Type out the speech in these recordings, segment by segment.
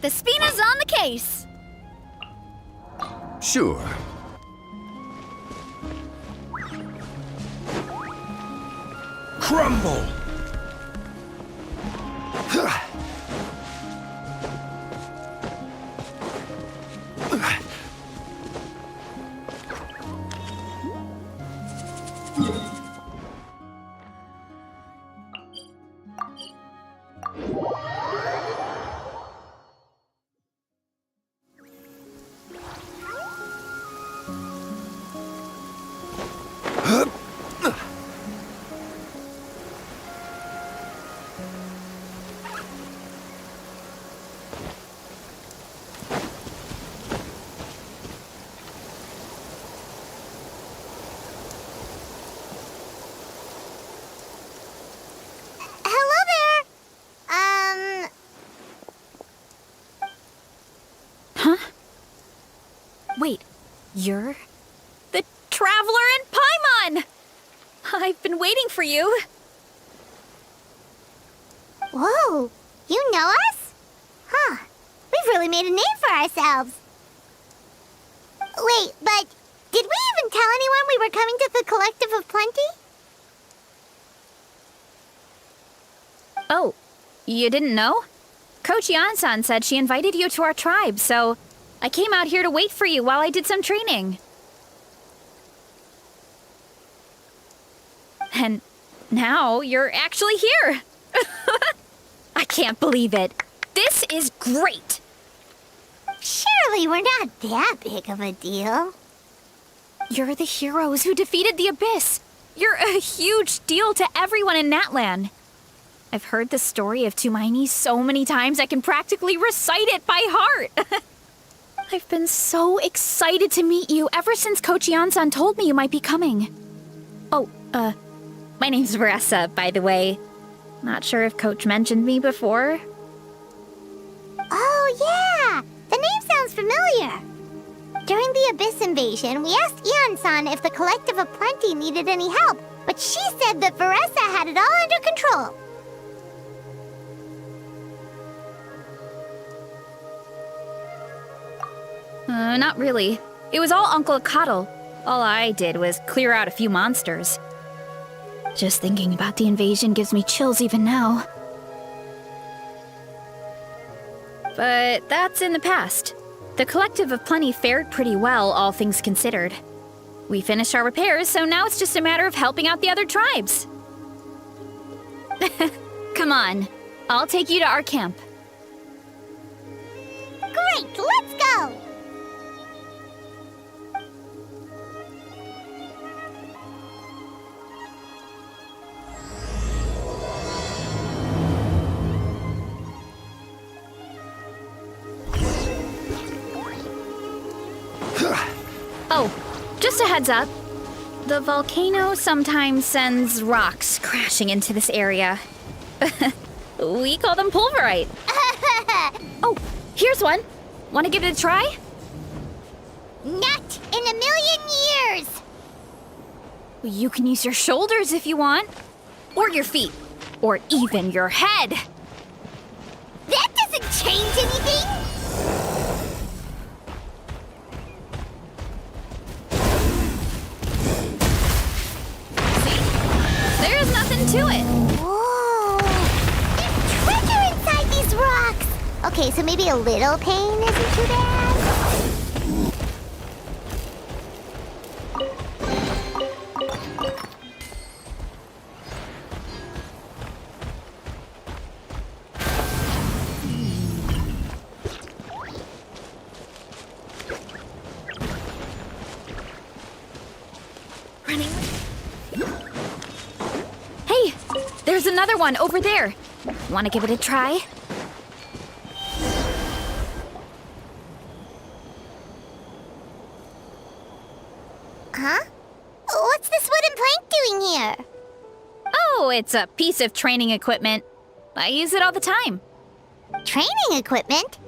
The Spina's on the case! Sure. Crumble! Wait, you're the Traveler in Paimon! I've been waiting for you. Whoa, you know us? Huh, we've really made a name for ourselves. Wait, but did we even tell anyone we were coming to the Collective of Plenty? Oh, you didn't know? Coach Yan-san said she invited you to our tribe, so I came out here to wait for you while I did some training. And now you're actually here. I can't believe it. This is great. Surely we're not that big of a deal. You're the heroes who defeated the Abyss. You're a huge deal to everyone in Natlan. I've heard the story of Tumaini so many times I can practically recite it by heart. I've been so excited to meet you ever since Coach Yan-san told me you might be coming. Oh, my name's Veressa, by the way. Not sure if Coach mentioned me before. Oh, yeah! The name sounds familiar. During the Abyss invasion, we asked Ian-san if the Collective of Plenty needed any help, but she said that Veressa had it all under control. Not really. It was all Uncle Akatl. All I did was clear out a few monsters. Just thinking about the invasion gives me chills even now. But that's in the past. The Collective of Plenty fared pretty well, all things considered. We finished our repairs, so now it's just a matter of helping out the other tribes. Come on, I'll take you to our camp. Great, let's go! Oh, just a heads up. The volcano sometimes sends rocks crashing into this area. We call them pulverite. Oh, here's one. Want to give it a try? Not in a million years! You can use your shoulders if you want. Or your feet. Or even your head. That doesn't change anything! There's nothing to it. Whoa! There's treasure inside these rocks! Okay, so maybe a little pain isn't too bad? Hey, there's another one over there. Want to give it a try? Huh? What's this wooden plank doing here? Oh, it's a piece of training equipment. I use it all the time. Training equipment?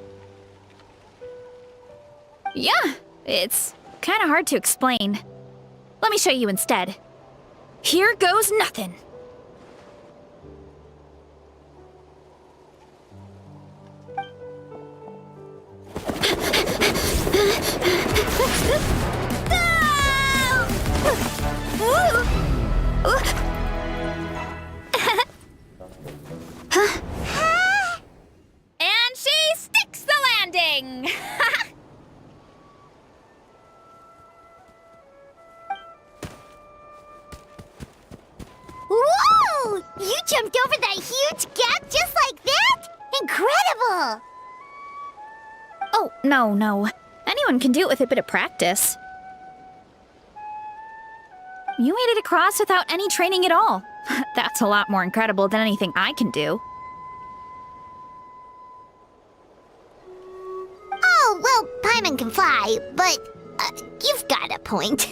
Yeah, it's kind of hard to explain. Let me show you instead. Here goes nothing. And she sticks the landing! Whoa! You jumped over that huge gap just like that? Incredible! Oh, no. Anyone can do it with a bit of practice. You made it across without any training at all. That's a lot more incredible than anything I can do. Oh, well, Paimon can fly, but you've got a point.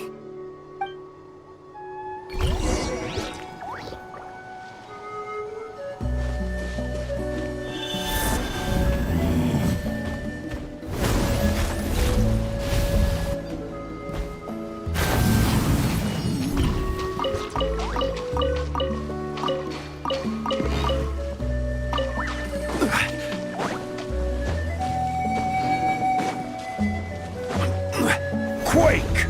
Quake!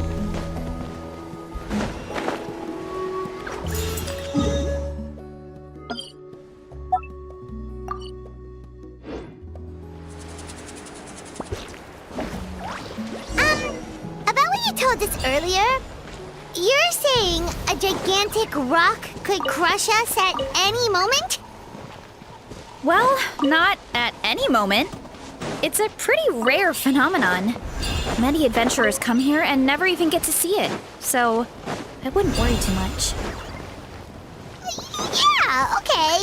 About what you told us earlier, you're saying a gigantic rock could crush us at any moment? Well, not at any moment. It's a pretty rare phenomenon. Many adventurers come here and never even get to see it, so I wouldn't worry too much. Yeah, okay.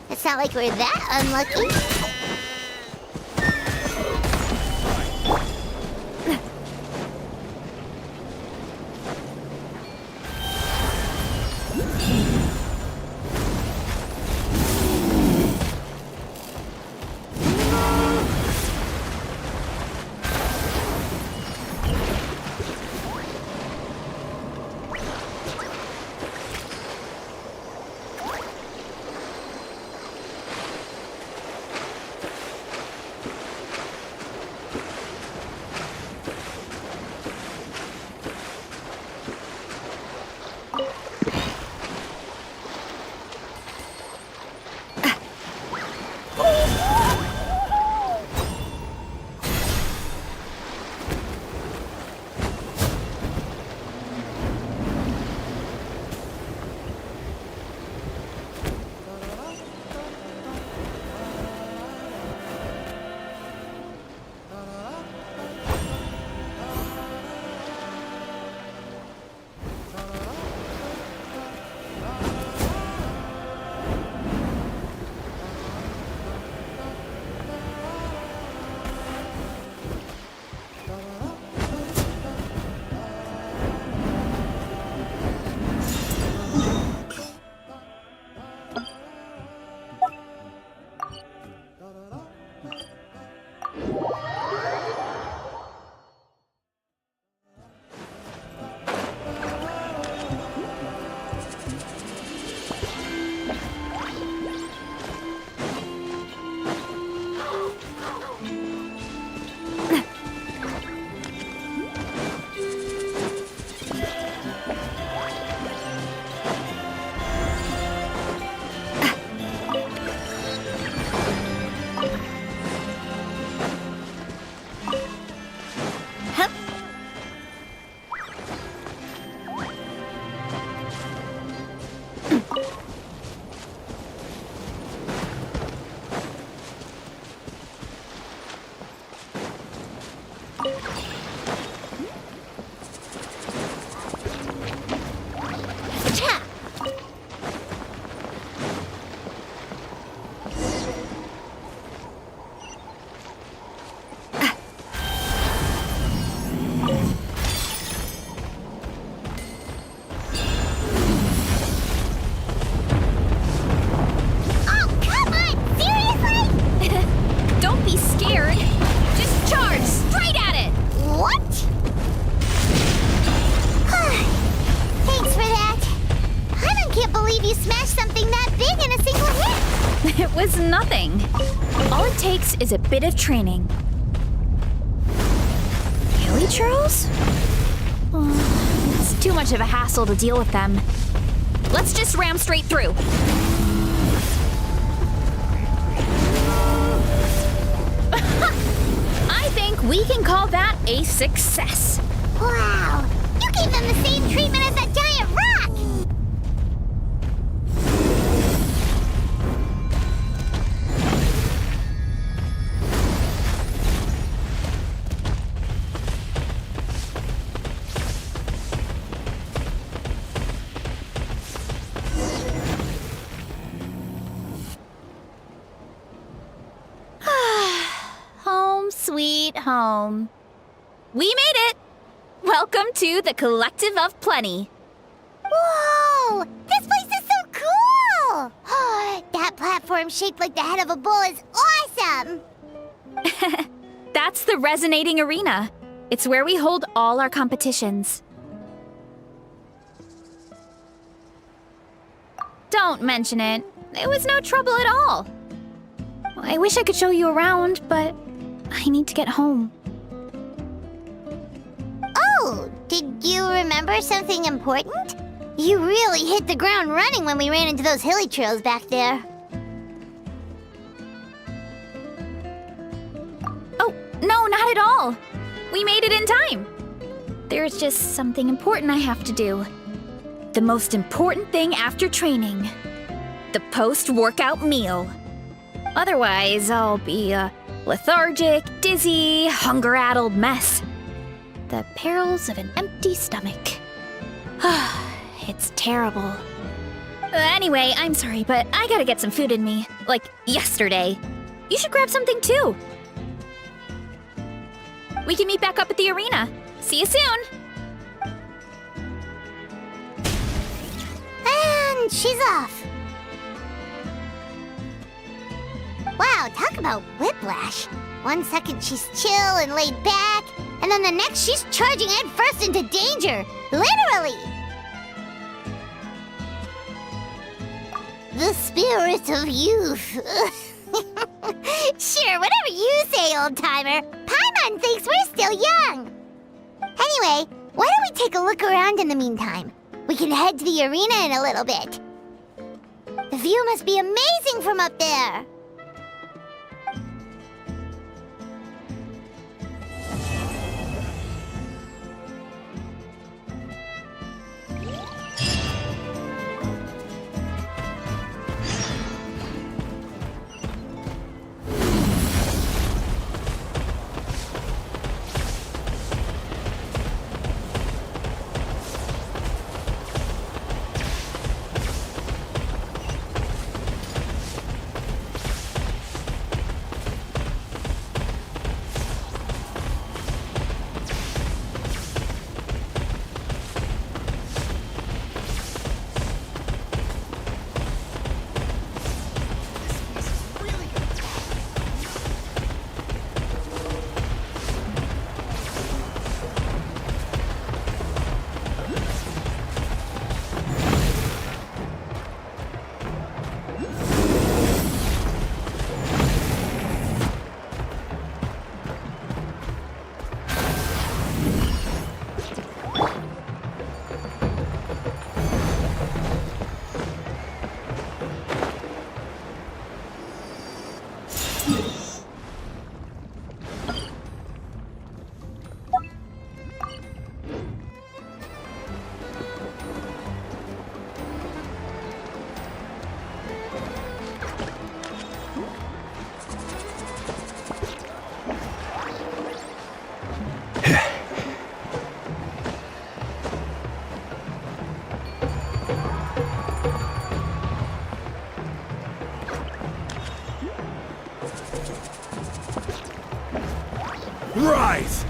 It's not like we're that unlucky. It was nothing. All it takes is a bit of training. Really, Charles? Oh, it's too much of a hassle to deal with them. just ram straight through. I think we can call that a success. Wow! You gave them the same treatment as that giant rock! Home sweet home. We made it! Welcome to the Collective of Plenty. Whoa! This place is so cool! That platform shaped like the head of a bull is awesome! That's the Resonating Arena. It's where we hold all our competitions. Don't mention it. It was no trouble at all. I wish I could show you around, but I need to get home. Oh, did you remember something important? You really hit the ground running when we ran into those hilly trails back there. Oh, no, not at all. We made it in time. There's just something important I have to do. The most important thing after training. The post-workout meal. Otherwise, I'll be a lethargic, dizzy, hunger-addled mess. The perils of an empty stomach. It's terrible. Anyway, I'm sorry, but I gotta get some food in me. Like yesterday. You should grab something too. We can meet back up at the arena. See you soon. And she's off. Wow, talk about whiplash. 1 second she's chill and laid back, and then the next she's charging headfirst into danger. Literally. The spirit of youth. Sure, whatever you say, old-timer. Paimon thinks we're still young. Anyway, why don't we take a look around in the meantime? We can head to the arena in a little bit. The view must be amazing from up there. Rise!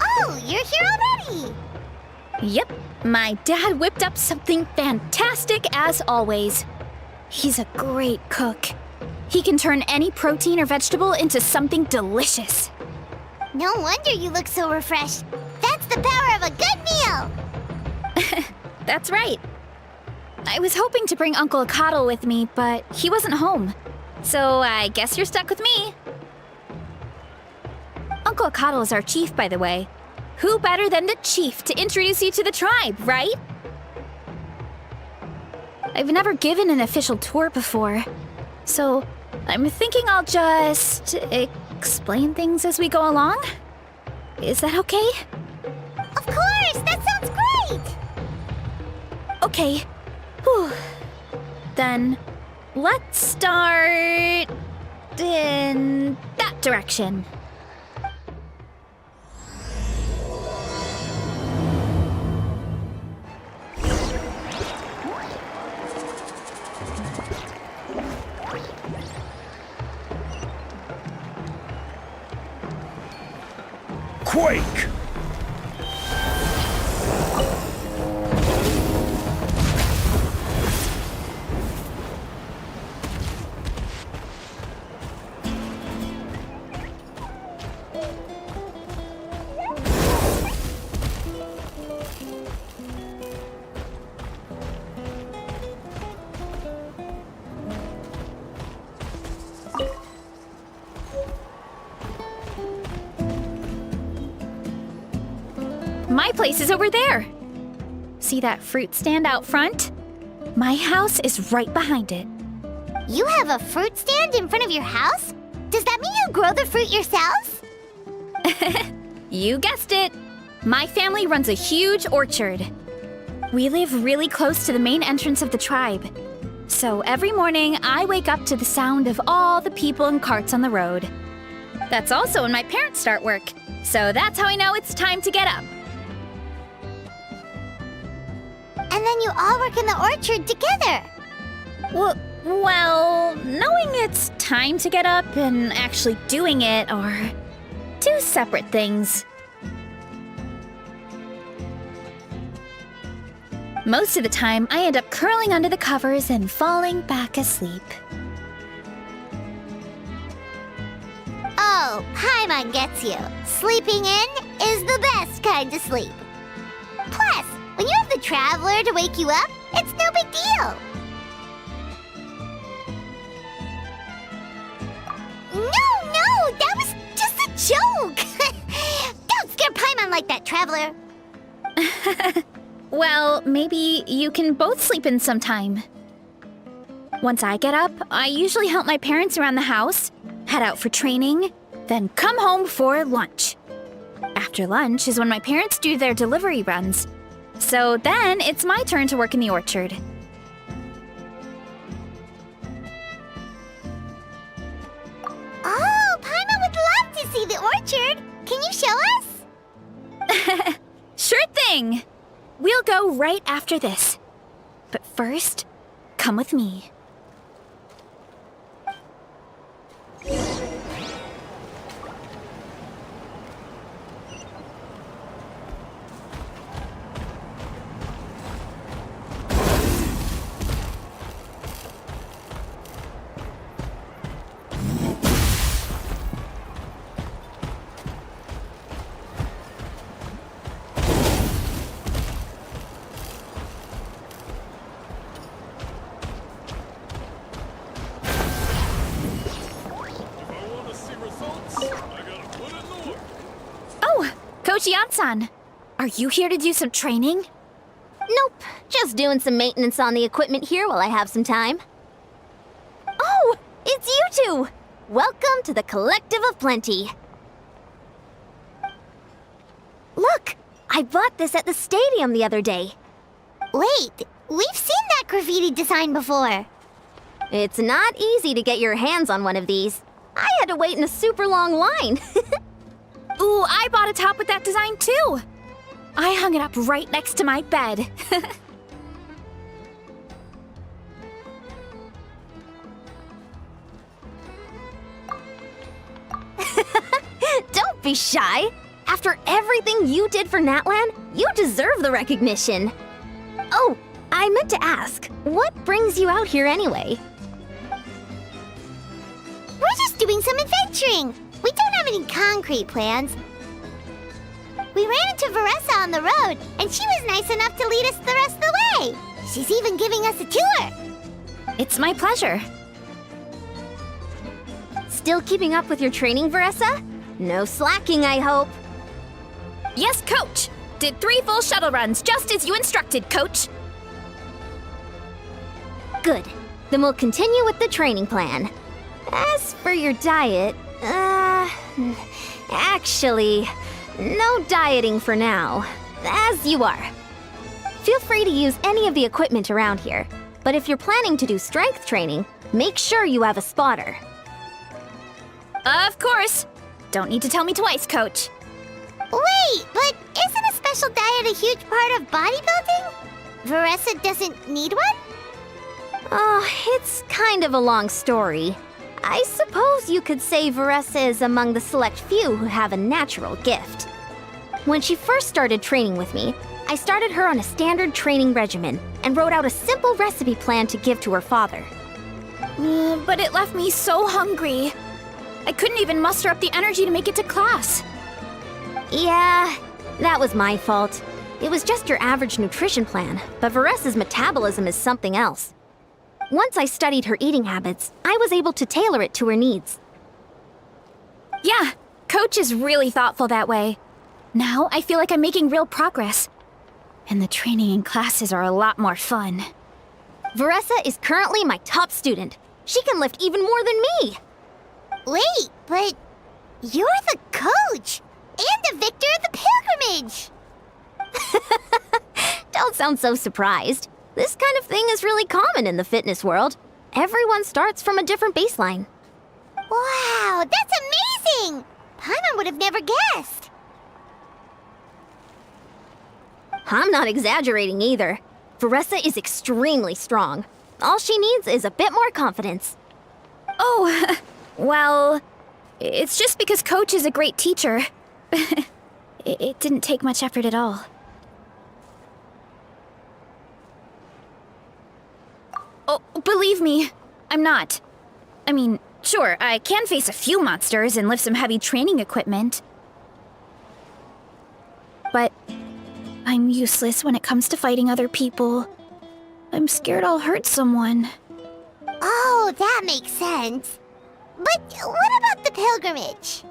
Oh, you're here already! Yep, my dad whipped up something fantastic as always. He's a great cook. He can turn any protein or vegetable into something delicious. No wonder you look so refreshed. That's the power of a good meal! That's right. I was hoping to bring Uncle Cottle with me, but he wasn't home. So I guess you're stuck with me. Uncle Akatl is our chief, by the way. Who better than the chief to introduce you to the tribe, right? I've never given an official tour before, so I'm thinking I'll just explain things as we go along. Is that okay? Of course! That sounds great! Okay. Whew. Then let's start in that direction. Quake! My place is over there. See that fruit stand out front? My house is right behind it. You have a fruit stand in front of your house? Does that mean you grow the fruit yourselves? You guessed it. My family runs a huge orchard. We live really close to the main entrance of the tribe. So every morning, I wake up to the sound of all the people and carts on the road. That's also when my parents start work. So that's how I know it's time to get up. And then you all work in the orchard together. Well, knowing it's time to get up and actually doing it are two separate things. Most of the time, I end up curling under the covers and falling back asleep. Oh, Paimon gets you. Sleeping in is the best kind of sleep. Plus, when you have the Traveler to wake you up, it's no big deal. No, that was just a joke. Don't scare Paimon like that, Traveler. Well, maybe you can both sleep in sometime. Once I get up, I usually help my parents around the house, head out for training, then come home for lunch. After lunch is when my parents do their delivery runs. So then it's my turn to work in the orchard. Oh, Paimon would love to see the orchard. Can you show us? Sure thing! We'll go right after this. But first, come with me. Coach Yan-san, are you here to do some training? Nope, just doing some maintenance on the equipment here while I have some time. Oh, it's you two! Welcome to the Collective of Plenty. Look, I bought this at the stadium the other day. Wait, we've seen that graffiti design before. It's not easy to get your hands on one of these. I had to wait in a super long line. Ooh, I bought a top with that design too. I hung it up right next to my bed. Don't be shy. After everything you did for Natlan, you deserve the recognition. Oh, I meant to ask, what brings you out here anyway? We're just doing some adventuring. We don't have any concrete plans. We ran into Varessa on the road, and she was nice enough to lead us the rest of the way. She's even giving us a tour. It's my pleasure. Still keeping up with your training, Veressa? No slacking, I hope. Yes, Coach! Did 3 full shuttle runs, just as you instructed, Coach! Good. Then we'll continue with the training plan. As for your diet, actually, no dieting for now. As you are. Feel free to use any of the equipment around here, but if you're planning to do strength training, make sure you have a spotter. Of course! Don't need to tell me twice, Coach. Wait, but isn't a special diet a huge part of bodybuilding? Veressa doesn't need one? Oh, it's kind of a long story. I suppose you could say Veressa is among the select few who have a natural gift. When she first started training with me, I started her on a standard training regimen and wrote out a simple recipe plan to give to her father. But it left me so hungry. I couldn't even muster up the energy to make it to class. Yeah, that was my fault. It was just your average nutrition plan, but Veressa's metabolism is something else. Once I studied her eating habits, I was able to tailor it to her needs. Yeah, Coach is really thoughtful that way. Now I feel like I'm making real progress. And the training and classes are a lot more fun. Veressa is currently my top student. She can lift even more than me. Wait, but you're the coach and the victor of the pilgrimage. Don't sound so surprised. This kind of thing is really common in the fitness world. Everyone starts from a different baseline. Wow, that's amazing! Paimon would have never guessed. I'm not exaggerating either. Veressa is extremely strong. All she needs is a bit more confidence. Oh, well, it's just because Coach is a great teacher. It didn't take much effort at all. Oh, believe me, I'm not. I mean, sure, I can face a few monsters and lift some heavy training equipment. But I'm useless when it comes to fighting other people. I'm scared I'll hurt someone. Oh, that makes sense. But what about the pilgrimage?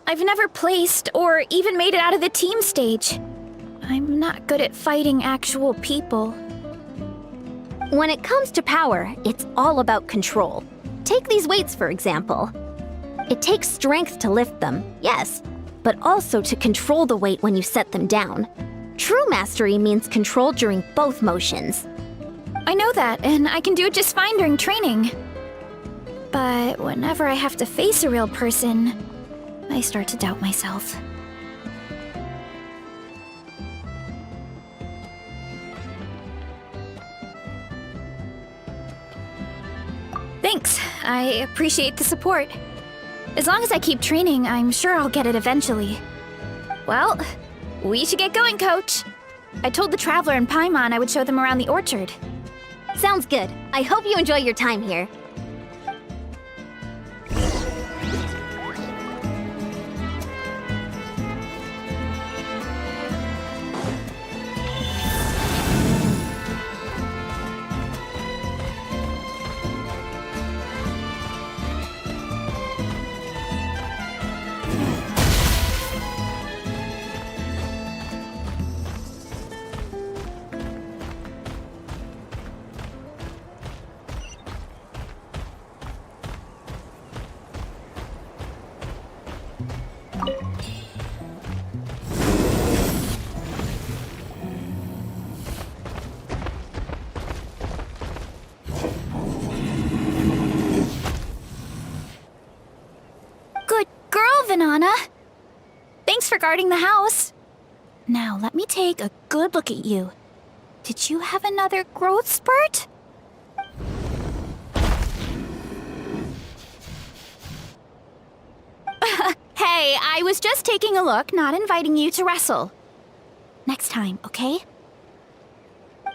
I've never placed or even made it out of the team stage. I'm not good at fighting actual people. When it comes to power, it's all about control. Take these weights, for example. It takes strength to lift them, yes, but also to control the weight when you set them down. True mastery means control during both motions. I know that, and I can do it just fine during training. But whenever I have to face a real person, I start to doubt myself. Thanks. I appreciate the support. As long as I keep training, I'm sure I'll get it eventually. Well, we should get going, Coach. I told the Traveler and Paimon I would show them around the orchard. Sounds good. I hope you enjoy your time here. Good girl, Vanana. Thanks for guarding the house. Now, let me take a good look at you. Did you have another growth spurt? Hey, I was just taking a look, not inviting you to wrestle. Next time, okay?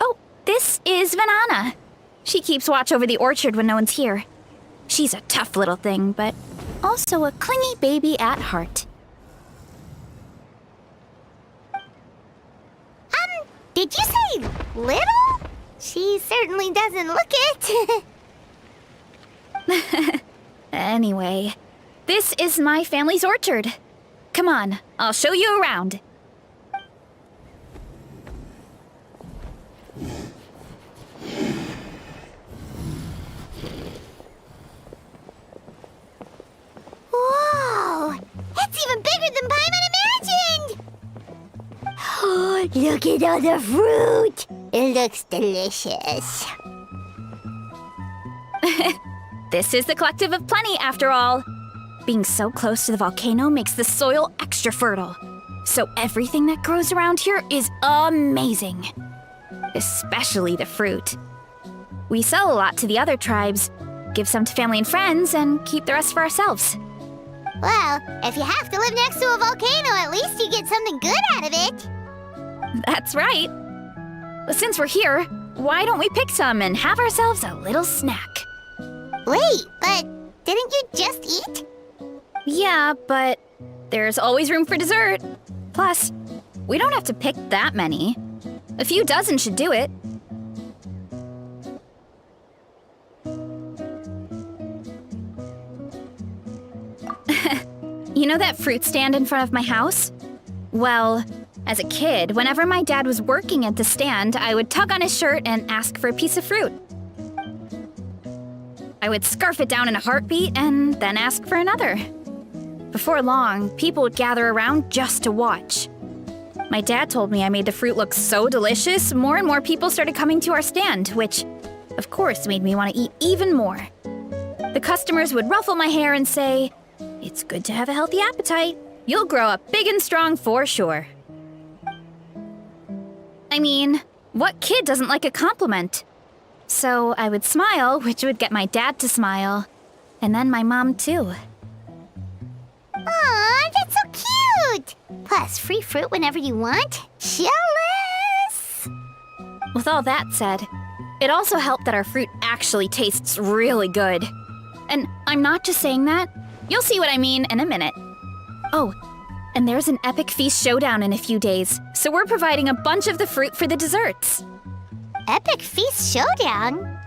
Oh, this is Vanana. She keeps watch over the orchard when no one's here. She's a tough little thing, but also a clingy baby at heart. Did you say little? She certainly doesn't look it. Anyway, this is my family's orchard. Come on, I'll show you around. Whoa! It's even bigger than Paimon imagined! Oh, look at all the fruit! It looks delicious. This is the Collective of Plenty, after all. Being so close to the volcano makes the soil extra fertile. So everything that grows around here is amazing. Especially the fruit. We sell a lot to the other tribes, give some to family and friends, and keep the rest for ourselves. Well, if you have to live next to a volcano, at least you get something good out of it. That's right. Since we're here, why don't we pick some and have ourselves a little snack? Wait, but didn't you just eat? Yeah, but there's always room for dessert. Plus, we don't have to pick that many. A few dozen should do it. You know that fruit stand in front of my house? Well, as a kid, whenever my dad was working at the stand, I would tug on his shirt and ask for a piece of fruit. I would scarf it down in a heartbeat and then ask for another. Before long, people would gather around just to watch. My dad told me I made the fruit look so delicious, more and more people started coming to our stand, which, of course, made me want to eat even more. The customers would ruffle my hair and say, "It's good to have a healthy appetite. You'll grow up big and strong for sure." I mean, what kid doesn't like a compliment? So I would smile, which would get my dad to smile. And then my mom, too. Aw, that's so cute! Plus, free fruit whenever you want. Jealous! With all that said, it also helped that our fruit actually tastes really good. And I'm not just saying that. You'll see what I mean in a minute. Oh, and there's an epic feast showdown in a few days, so we're providing a bunch of the fruit for the desserts. Epic Feast Showdown?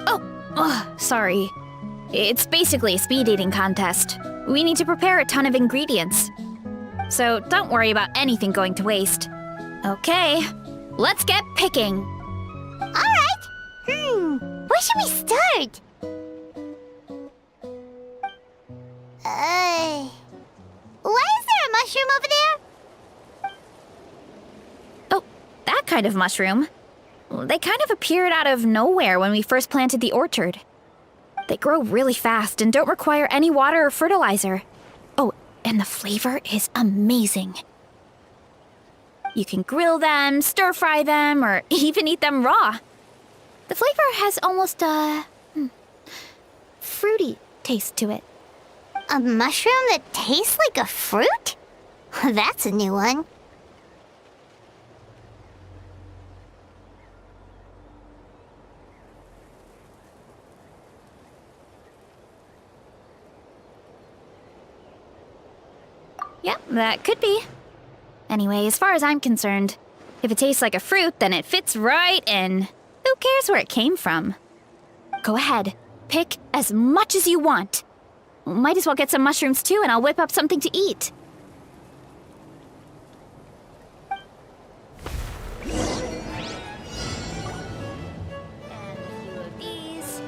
Oh, sorry. It's basically a speed eating contest. We need to prepare a ton of ingredients. So don't worry about anything going to waste. Okay, let's get picking. Alright! Where should we start? Why is there a mushroom over there? Oh, that kind of mushroom. They kind of appeared out of nowhere when we first planted the orchard. They grow really fast and don't require any water or fertilizer. Oh, and the flavor is amazing. You can grill them, stir-fry them, or even eat them raw. The flavor has almost a fruity taste to it. A mushroom that tastes like a fruit? That's a new one. Yep, that could be. Anyway, as far as I'm concerned, if it tastes like a fruit, then it fits right in. Who cares where it came from? Go ahead, pick as much as you want. Might as well get some mushrooms too, and I'll whip up something to eat. And a few of these.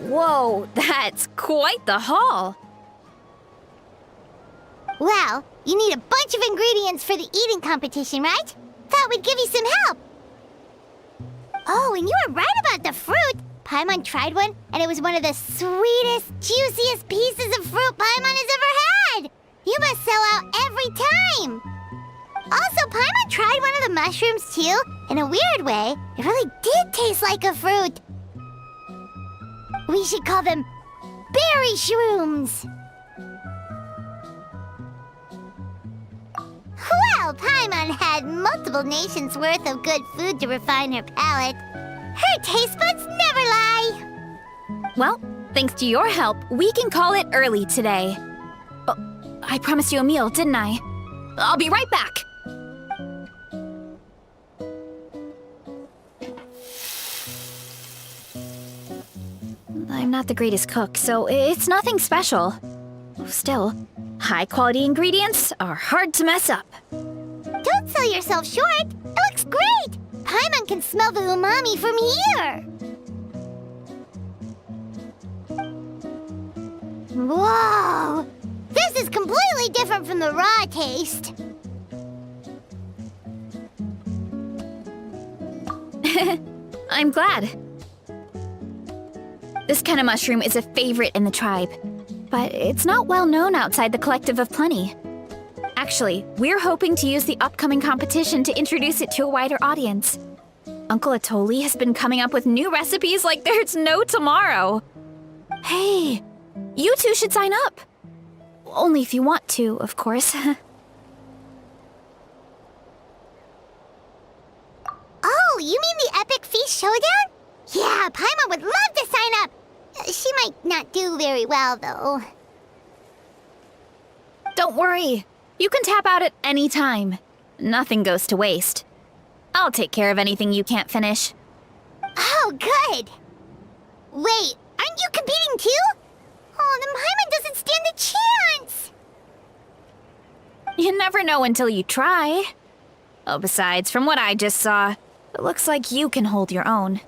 Whoa, that's quite the haul. Well, you need a bunch of ingredients for the eating competition, right? Thought we'd give you some help. Oh, and you were right about the fruit. Paimon tried one, and it was one of the sweetest, juiciest pieces of fruit Paimon has ever had. You must sell out every time. Also, Paimon tried one of the mushrooms, too. In a weird way, it really did taste like a fruit. We should call them berry shrooms. Well, Paimon had multiple nations' worth of good food to refine her palate. Her taste buds never lie. Well, thanks to your help, we can call it early today. Oh, I promised you a meal, didn't I? I'll be right back. I'm not the greatest cook, so it's nothing special. Still, high-quality ingredients are hard to mess up. Don't sell yourself short. It looks great. Paimon can smell the umami from here. Whoa! This is completely different from the raw taste. I'm glad. This kind of mushroom is a favorite in the tribe, but it's not well known outside the Collective of Plenty. Actually, we're hoping to use the upcoming competition to introduce it to a wider audience. Uncle Atoli has been coming up with new recipes like there's no tomorrow. Hey, you two should sign up. Only if you want to, of course. Oh, you mean the Epic Feast Showdown? Yeah, Paimon would love to sign up. She might not do very well, though. Don't worry. You can tap out at any time. Nothing goes to waste. I'll take care of anything you can't finish. Oh, good. Wait, aren't you competing too? Oh, then Paimon doesn't stand a chance. You never know until you try. Oh, besides, from what I just saw, it looks like you can hold your own.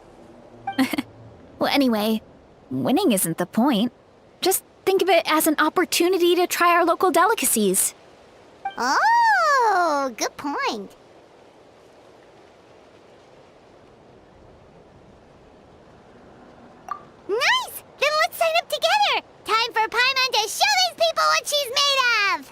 Well, anyway, winning isn't the point. Just think of it as an opportunity to try our local delicacies. Oh, good point. Nice! Then let's sign up together! Time for Paimon to show these people what she's made of!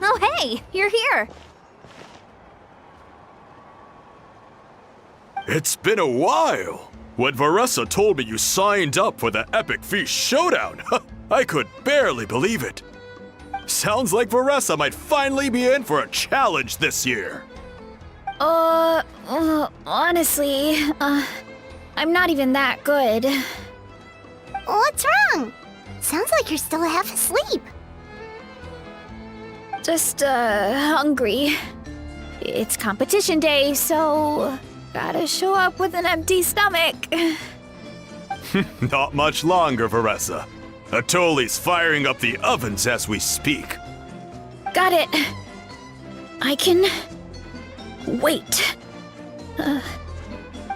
Oh, hey, you're here. It's been a while. When Varessa told me you signed up for the Epic Feast Showdown, I could barely believe it. Sounds like Varessa might finally be in for a challenge this year. Honestly, I'm not even that good. What's wrong? Sounds like you're still half asleep. Just, hungry. It's competition day, so gotta show up with an empty stomach. Not much longer, Varessa. Atoli's firing up the ovens as we speak. Got it. I can wait.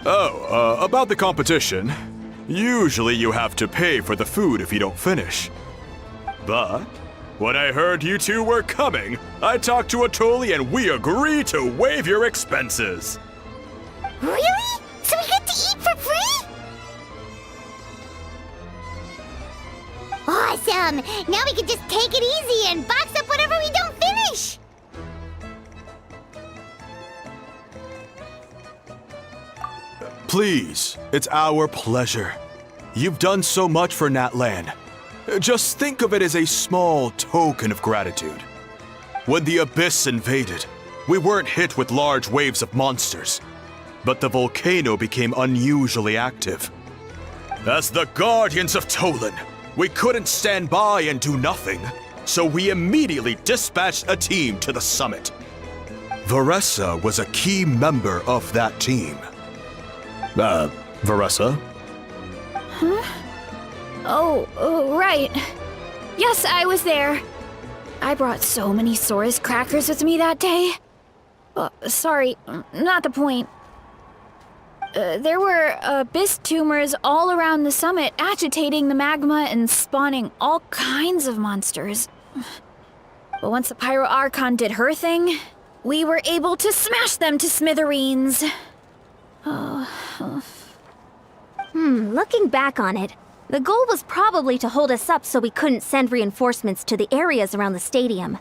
About the competition. Usually you have to pay for the food if you don't finish. But when I heard you two were coming, I talked to Atoli and we agreed to waive your expenses. Really? So we get to eat for free? Awesome! Now we can just take it easy and box up whatever we don't finish! Please, it's our pleasure. You've done so much for Natlan. Just think of it as a small token of gratitude. When the Abyss invaded, we weren't hit with large waves of monsters, but the volcano became unusually active. As the Guardians of Tolan, we couldn't stand by and do nothing, so we immediately dispatched a team to the summit. Varessa was a key member of that team. Varessa? Oh, right. Yes, I was there. I brought so many Saurus crackers with me that day. Sorry, not the point. There were abyss tumors all around the summit, agitating the magma and spawning all kinds of monsters. But once the Pyro Archon did her thing, we were able to smash them to smithereens. Looking back on it, the goal was probably to hold us up so we couldn't send reinforcements to the areas around the stadium.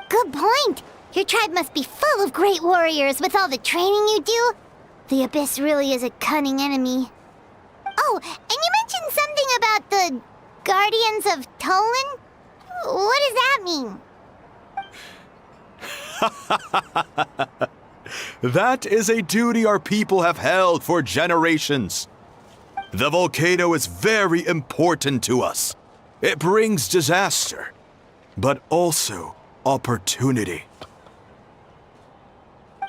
Good point! Your tribe must be full of great warriors with all the training you do. The Abyss really is a cunning enemy. Oh, and you mentioned something about the Guardians of Tolan? What does that mean? That is a duty our people have held for generations. The volcano is very important to us. It brings disaster, but also opportunity.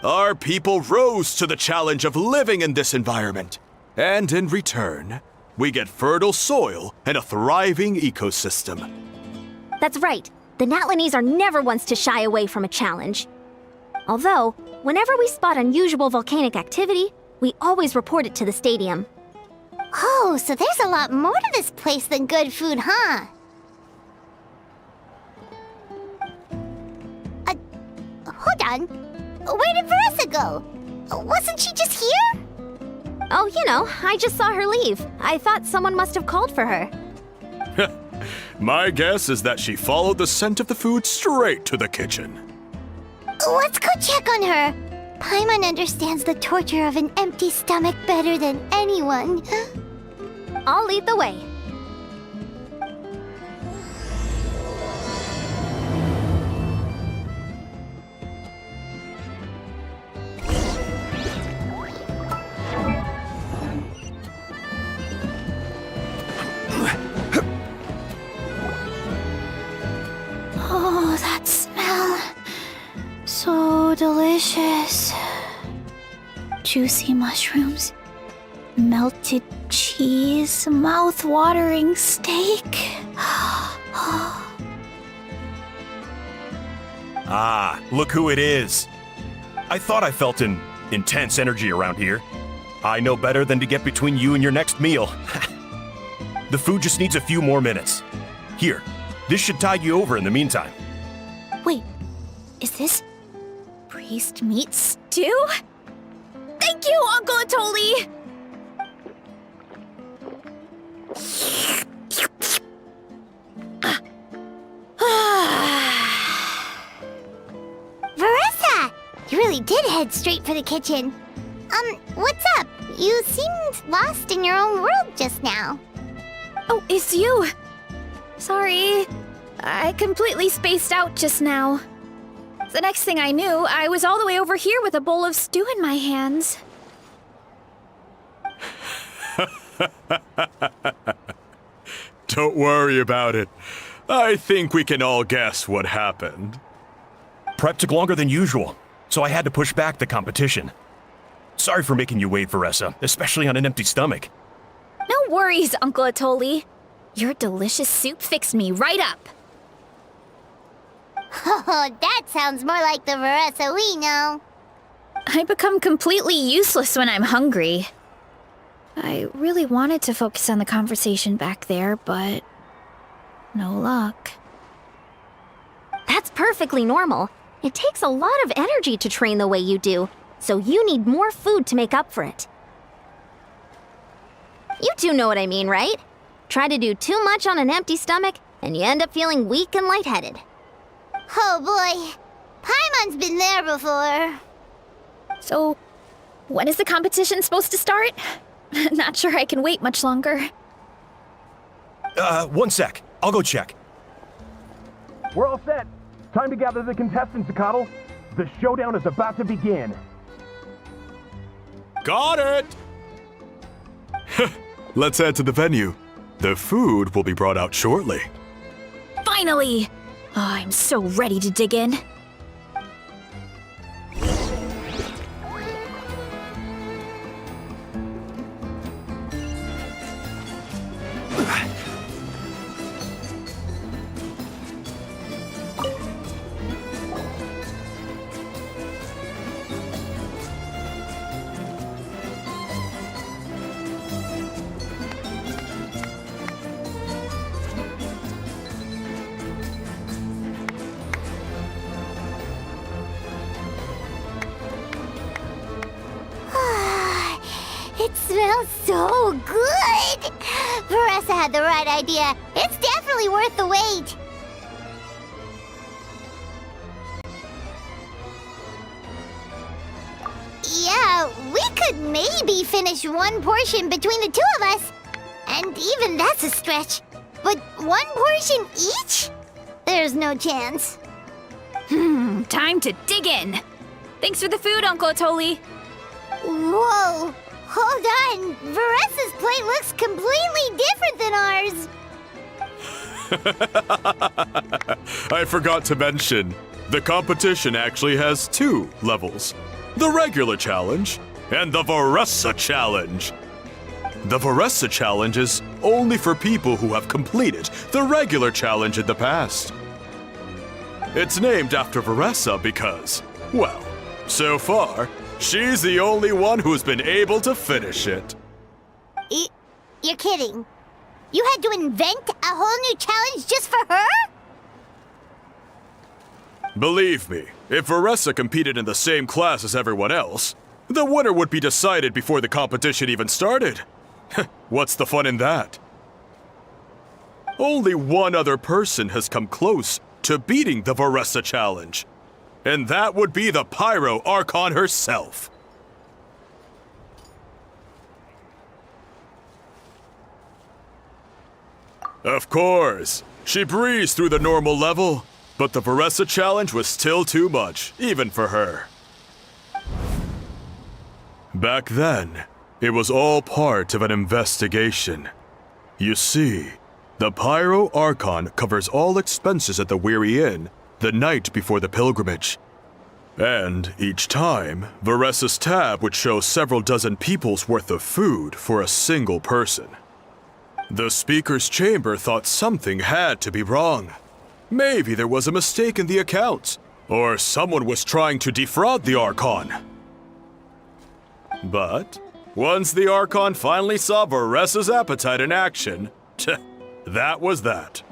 Our people rose to the challenge of living in this environment, and in return, we get fertile soil and a thriving ecosystem. That's right. The Natlanese are never ones to shy away from a challenge. Although, whenever we spot unusual volcanic activity, we always report it to the stadium. Oh, so there's a lot more to this place than good food, huh? hold on. Where did Veressa go? Wasn't she just here? Oh, I just saw her leave. I thought someone must have called for her. My guess is that she followed the scent of the food straight to the kitchen. Let's go check on her. Paimon understands the torture of an empty stomach better than anyone. I'll lead the way. Oh, that smell. So delicious. Juicy mushrooms, melted cheese, mouth-watering steak. Ah, look who it is. I thought I felt an intense energy around here. I know better than to get between you and your next meal. The food just needs a few more minutes. Here, this should tide you over in the meantime. Wait, is this priest meat stew? Thank you, Uncle Atoli! Veressa! You really did head straight for the kitchen. What's up? You seemed lost in your own world just now. Oh, it's you! Sorry, I completely spaced out just now. The next thing I knew, I was all the way over here with a bowl of stew in my hands. Don't worry about it. I think we can all guess what happened. Prep took longer than usual, so I had to push back the competition. Sorry for making you wait, Veressa, especially on an empty stomach. No worries, Uncle Atoli. Your delicious soup fixed me right up. Oh, that sounds more like the Veressa we know. I become completely useless when I'm hungry. I really wanted to focus on the conversation back there, but no luck. That's perfectly normal. It takes a lot of energy to train the way you do, so you need more food to make up for it. You two know what I mean, right? Try to do too much on an empty stomach, and you end up feeling weak and lightheaded. Oh boy, Paimon's been there before. So, when is the competition supposed to start? Not sure I can wait much longer. 1 sec. I'll go check. We're all set. Time to gather the contestants, Zakatl. The showdown is about to begin. Got it! Let's head to the venue. The food will be brought out shortly. Finally! Oh, I'm so ready to dig in. It smells so good! Veressa had the right idea. It's definitely worth the wait. Yeah, we could maybe finish one portion between the two of us. And even that's a stretch. But one portion each? There's no chance. Time to dig in. Thanks for the food, Uncle Atoli. Whoa! Hold on! Veressa's plate looks completely different than ours! I forgot to mention, the competition actually has 2 levels. The regular challenge and the Veressa challenge. The Veressa challenge is only for people who have completed the regular challenge in the past. It's named after Veressa because, well, so far, she's the only one who's been able to finish it. You're kidding. You had to invent a whole new challenge just for her? Believe me, If Veressa competed in the same class as everyone else, the winner would be decided before the competition even started. What's the fun in that? Only one other person has come close to beating the Veressa challenge, and that would be the Pyro Archon herself. Of course, she breezed through the normal level, but the Veressa challenge was still too much, even for her. Back then, it was all part of an investigation. You see, the Pyro Archon covers all expenses at the Weary Inn the night before the pilgrimage. And each time, Veressa's tab would show several dozen people's worth of food for a single person. The speaker's chamber thought something had to be wrong. Maybe there was a mistake in the accounts, or someone was trying to defraud the Archon. But once the Archon finally saw Veressa's appetite in action, that was that.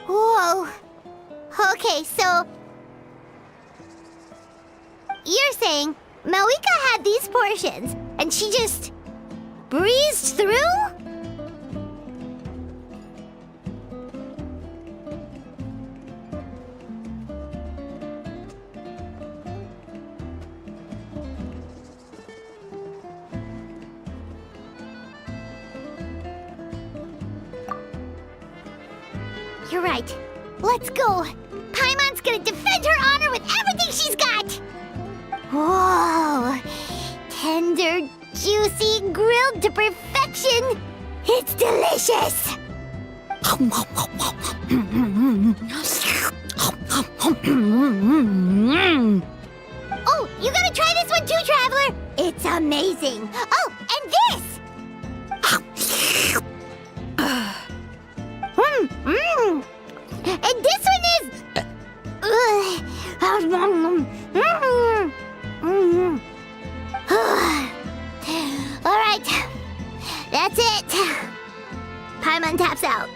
Whoa. Okay, so... You're saying Malika had these portions, and she just... breezed through? You're right. Let's go. Paimon's gonna defend her honor with everything she's got. Whoa. Tender, juicy, grilled to perfection. It's delicious. Oh, you gotta try this one too, Traveler. It's amazing. Oh, and this. And this one is... Alright, that's it. Paimon taps out.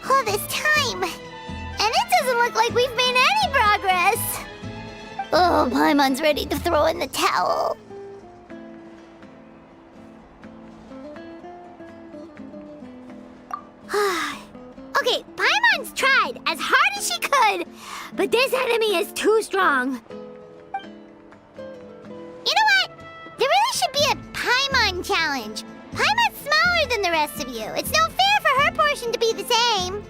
All this time, and it doesn't look like we've made any progress. Oh, Paimon's ready to throw in the towel. Okay, Paimon's tried as hard as she could, but this enemy is too strong. You know what? There really should be a Paimon challenge. Paimon's smaller than the rest of you. It's no fair for her portion to be the same.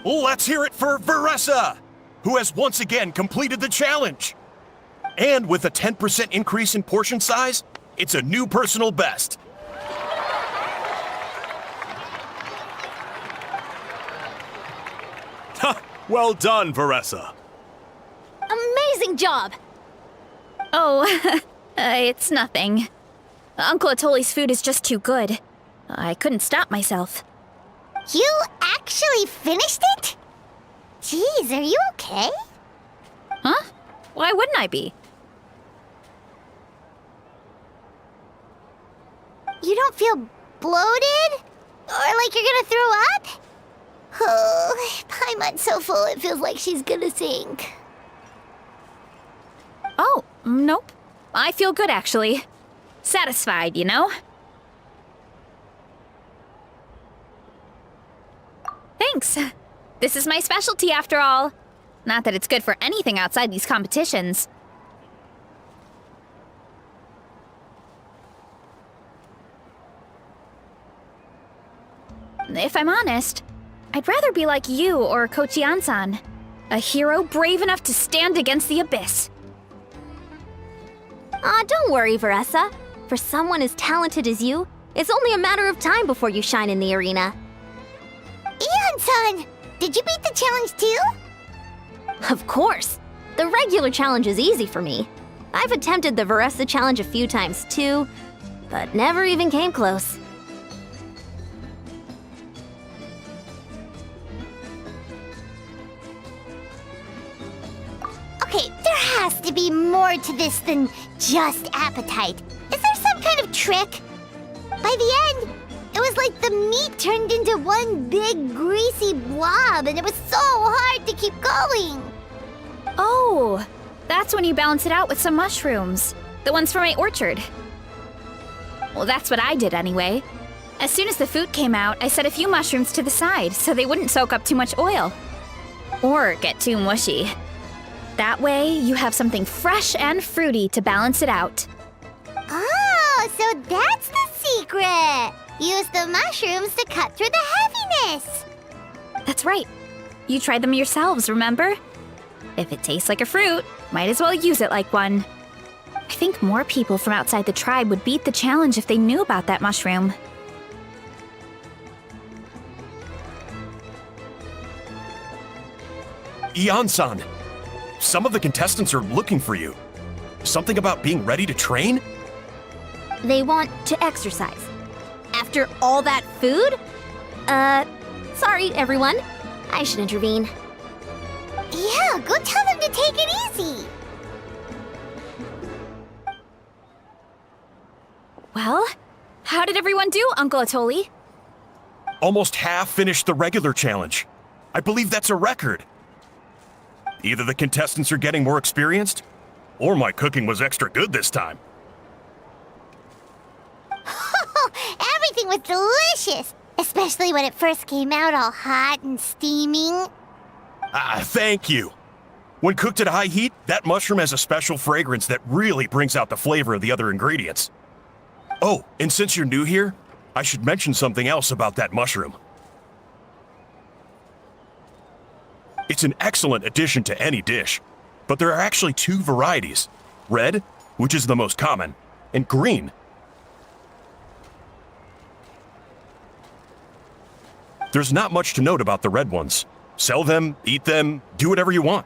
Let's hear it for Veressa, who has once again completed the challenge. And with a 10% increase in portion size, it's a new personal best. Well done, Veressa. Amazing job! Oh, it's nothing. Uncle Atoli's food is just too good. I couldn't stop myself. You actually finished it? Jeez, are you okay? Huh? Why wouldn't I be? You don't feel bloated? Or like you're gonna throw up? Oh, Paimon's so full it feels like she's gonna sink. Oh, nope. I feel good, actually. Satisfied, you know? Thanks. This is my specialty, after all. Not that it's good for anything outside these competitions. If I'm honest, I'd rather be like you or Kochian-san. A hero brave enough to stand against the abyss. Don't worry, Veressa. For someone as talented as you, it's only a matter of time before you shine in the arena. Ian-san, did you beat the challenge too? Of course! The regular challenge is easy for me. I've attempted the Veressa challenge a few times too, but never even came close. Okay, there has to be more to this than just appetite. Is there some kind of trick? By the end, it was like the meat turned into one big greasy blob, and it was so hard to keep going. Oh, that's when you balance it out with some mushrooms. The ones from my orchard. Well, that's what I did anyway. As soon as the food came out, I set a few mushrooms to the side so they wouldn't soak up too much oil. Or get too mushy. That way, you have something fresh and fruity to balance it out. Oh, so that's the secret! Use the mushrooms to cut through the heaviness! That's right. You tried them yourselves, remember? If it tastes like a fruit, might as well use it like one. I think more people from outside the tribe would beat the challenge if they knew about that mushroom. Ian-san, some of the contestants are looking for you. Something about being ready to train? They want to exercise. After all that food? Sorry, everyone. I should intervene. Yeah, go tell them to take it easy! Well, how did everyone do, Uncle Atoli? Almost half finished the regular challenge. I believe that's a record. Either the contestants are getting more experienced, or my cooking was extra good this time. Everything was delicious! Especially when it first came out all hot and steaming. Thank you. When cooked at high heat, that mushroom has a special fragrance that really brings out the flavor of the other ingredients. Oh, and since you're new here, I should mention something else about that mushroom. It's an excellent addition to any dish, but there are actually two varieties. Red, which is the most common, and green. There's not much to note about the red ones. Sell them, eat them, do whatever you want.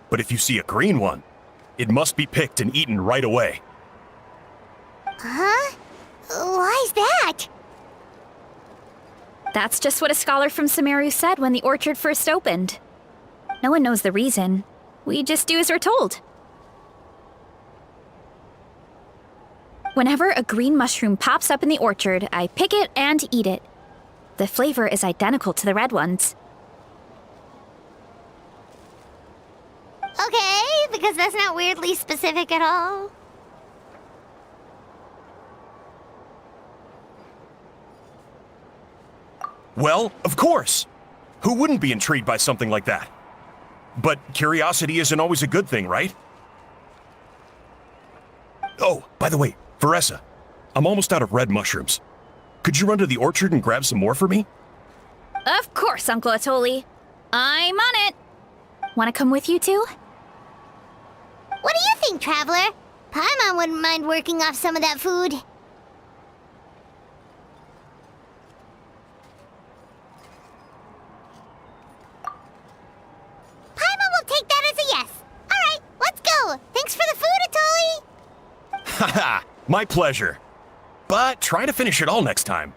But if you see a green one, it must be picked and eaten right away. Huh? Why's that? That's just what a scholar from Sumeru said when the orchard first opened. No one knows the reason. We just do as we're told. Whenever a green mushroom pops up in the orchard, I pick it and eat it. The flavor is identical to the red ones. Okay, because that's not weirdly specific at all. Well, of course. Who wouldn't be intrigued by something like that? But curiosity isn't always a good thing, right? Oh, by the way, Veressa, I'm almost out of red mushrooms. Could you run to the orchard and grab some more for me? Of course, Uncle Atoli. I'm on it. Want to come with you too? What do you think, Traveler? Paimon wouldn't mind working off some of that food. Paimon will take that as a yes. Alright, let's go. Thanks for the food, Atoli. Haha, my pleasure. But try to finish it all next time.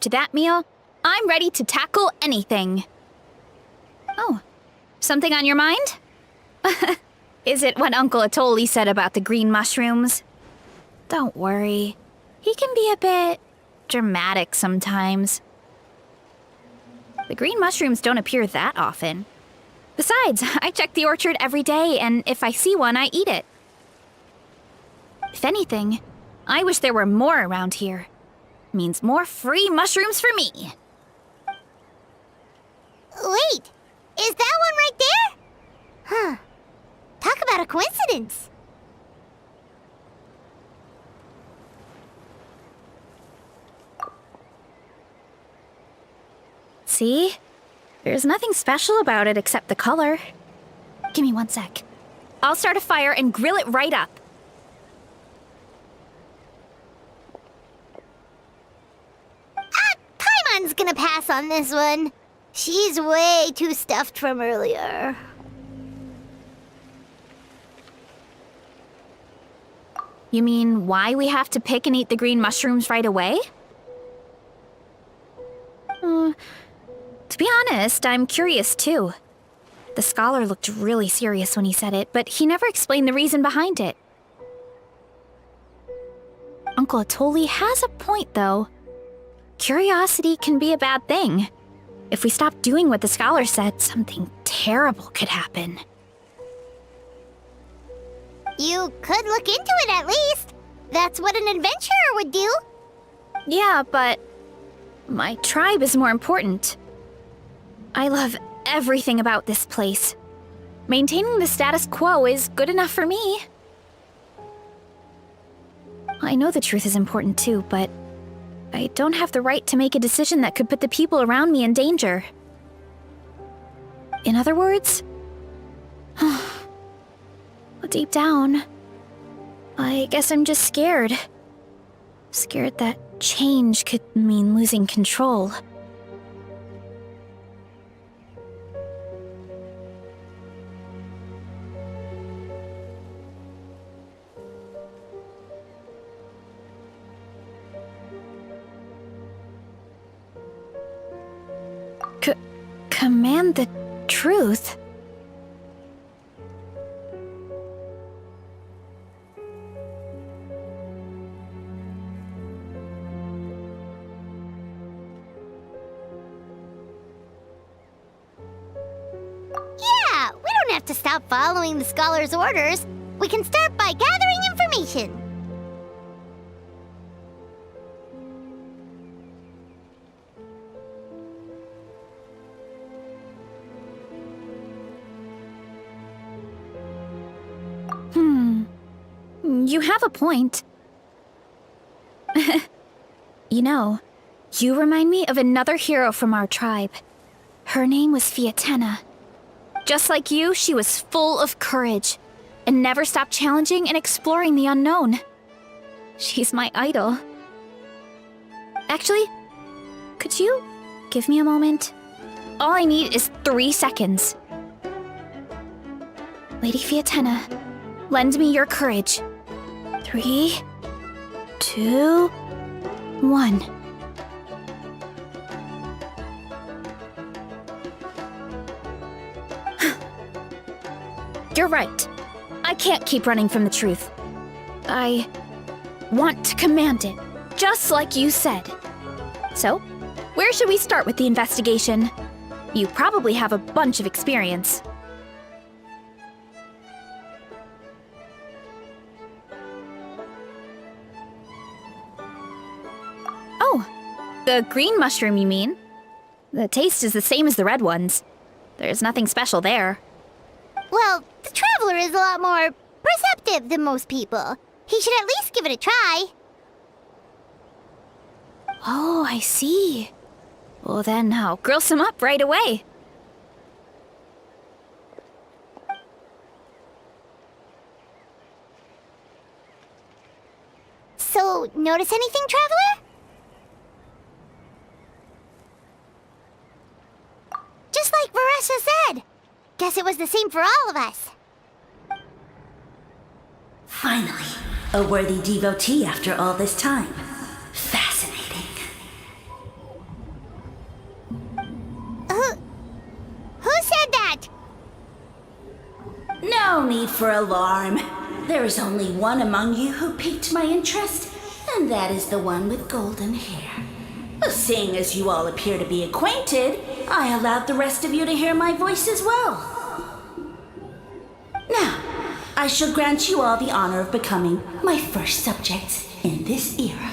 to that meal, I'm ready to tackle anything. Oh, something on your mind? Is it what Uncle Atoli said about the green mushrooms? Don't worry. He can be a bit dramatic sometimes. The green mushrooms don't appear that often. Besides, I check the orchard every day, and if I see one, I eat it. If anything, I wish there were more around here. Means more free mushrooms for me. Wait, is that one right there? Huh. Talk about a coincidence. See? There's nothing special about it except the color. Give me 1 sec. I'll start a fire and grill it right up. Paimon's gonna pass on this one. She's way too stuffed from earlier. You mean why we have to pick and eat the green mushrooms right away? To be honest, I'm curious too. The scholar looked really serious when he said it, but he never explained the reason behind it. Uncle Atoli has a point, though. Curiosity can be a bad thing. If we stop doing what the scholar said, something terrible could happen. You could look into it at least. That's what an adventurer would do. Yeah, but my tribe is more important. I love everything about this place. Maintaining the status quo is good enough for me. I know the truth is important too, but I don't have the right to make a decision that could put the people around me in danger. In other words, deep down, I guess I'm just scared. Scared that change could mean losing control. Command the truth? Yeah, we don't have to stop following the scholar's orders. We can start by gathering information. You have a point. You know, you remind me of another hero from our tribe. Her name was Fiatena. Just like you, she was full of courage and never stopped challenging and exploring the unknown. She's my idol. Actually, could you give me a moment? All I need is 3 seconds. Lady Fiatena, lend me your courage. 3, 2, 1. You're right. I can't keep running from the truth. I want to command it, just like you said. So, where should we start with the investigation? You probably have a bunch of experience. Oh, the green mushroom, you mean? The taste is the same as the red ones. There's nothing special there. Well, the traveler is a lot more perceptive than most people. He should at least give it a try. Oh, I see. Well then, I'll grill some up right away. So, notice anything, traveler? Just like Varesha said. Guess it was the same for all of us. Finally, a worthy devotee after all this time. Fascinating. need for alarm. There is only one among you who piqued my interest, and that is the one with golden hair. Seeing as you all appear to be acquainted, I allowed the rest of you to hear my voice as well. Now, I shall grant you all the honor of becoming my first subjects in this era.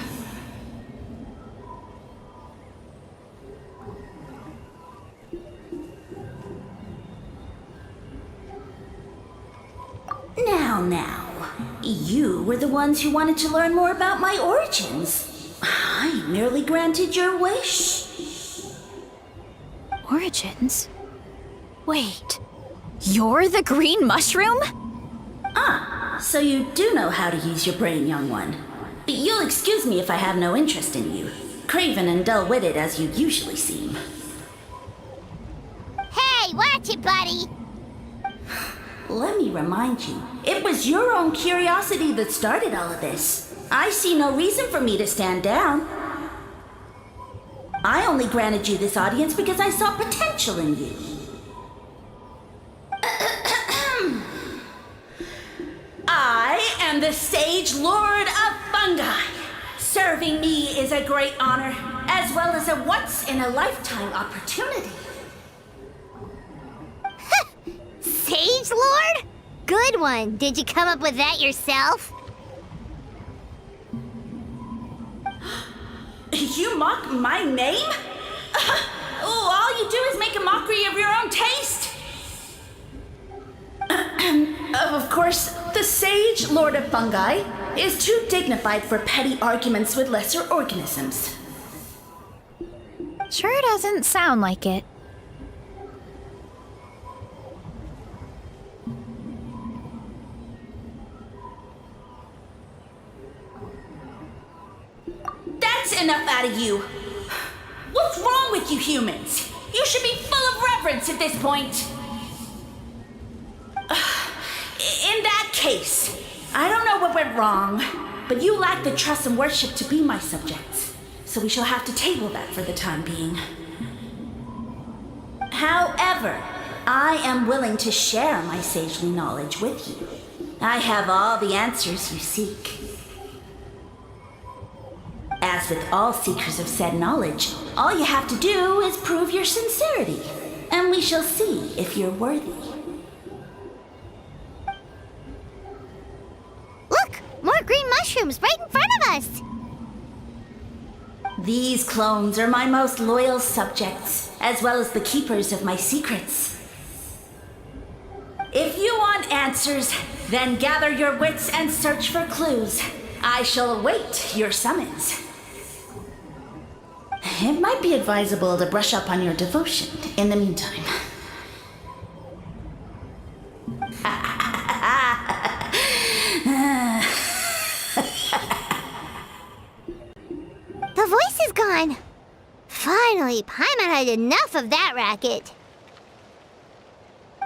Now, you were the ones who wanted to learn more about my origins. I merely granted your wish. Origins? Wait, you're the green mushroom? So you do know how to use your brain, young one. You'll excuse me if I have no interest in you, craven and dull-witted as you usually seem. Hey, watch it, buddy! Let me remind you, it was your own curiosity that started all of this. I see no reason for me to stand down. I only granted you this audience because I saw potential in you. I am the Sage Lord of Fungi. Serving me is a great honor, as well as a once-in-a-lifetime opportunity. Sage Lord? Good one. Did you come up with that yourself? You mock my name? All you do is make a mockery of your own taste. Of course, the Sage Lord of Fungi is too dignified for petty arguments with lesser organisms. Sure doesn't sound like it. That's enough out of you. What's wrong with you humans? You should be full of reverence at this point. In that case, I don't know what went wrong, but you lack the trust and worship to be my subjects, so we shall have to table that for the time being. However, I am willing to share my sagely knowledge with you. I have all the answers you seek. As with all seekers of said knowledge, all you have to do is prove your sincerity, and we shall see if you're worthy. Look! More green mushrooms right in front of us! These clones are my most loyal subjects, as well as the keepers of my secrets. If you want answers, then gather your wits and search for clues. I shall await your summons. It might be advisable to brush up on your devotion in the meantime. The voice is gone. Finally, Paimon had enough of that racket.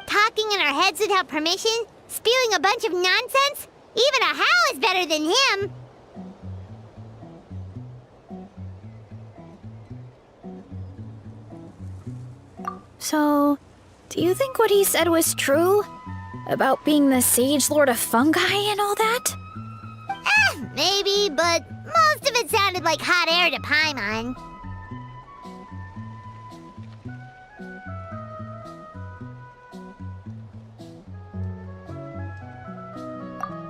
Talking in our heads without permission, spewing a bunch of nonsense. Even a Howl is better than him. So, do you think what he said was true? About being the Sage Lord of Fungi and all that? Maybe, but most of it sounded like hot air to Paimon.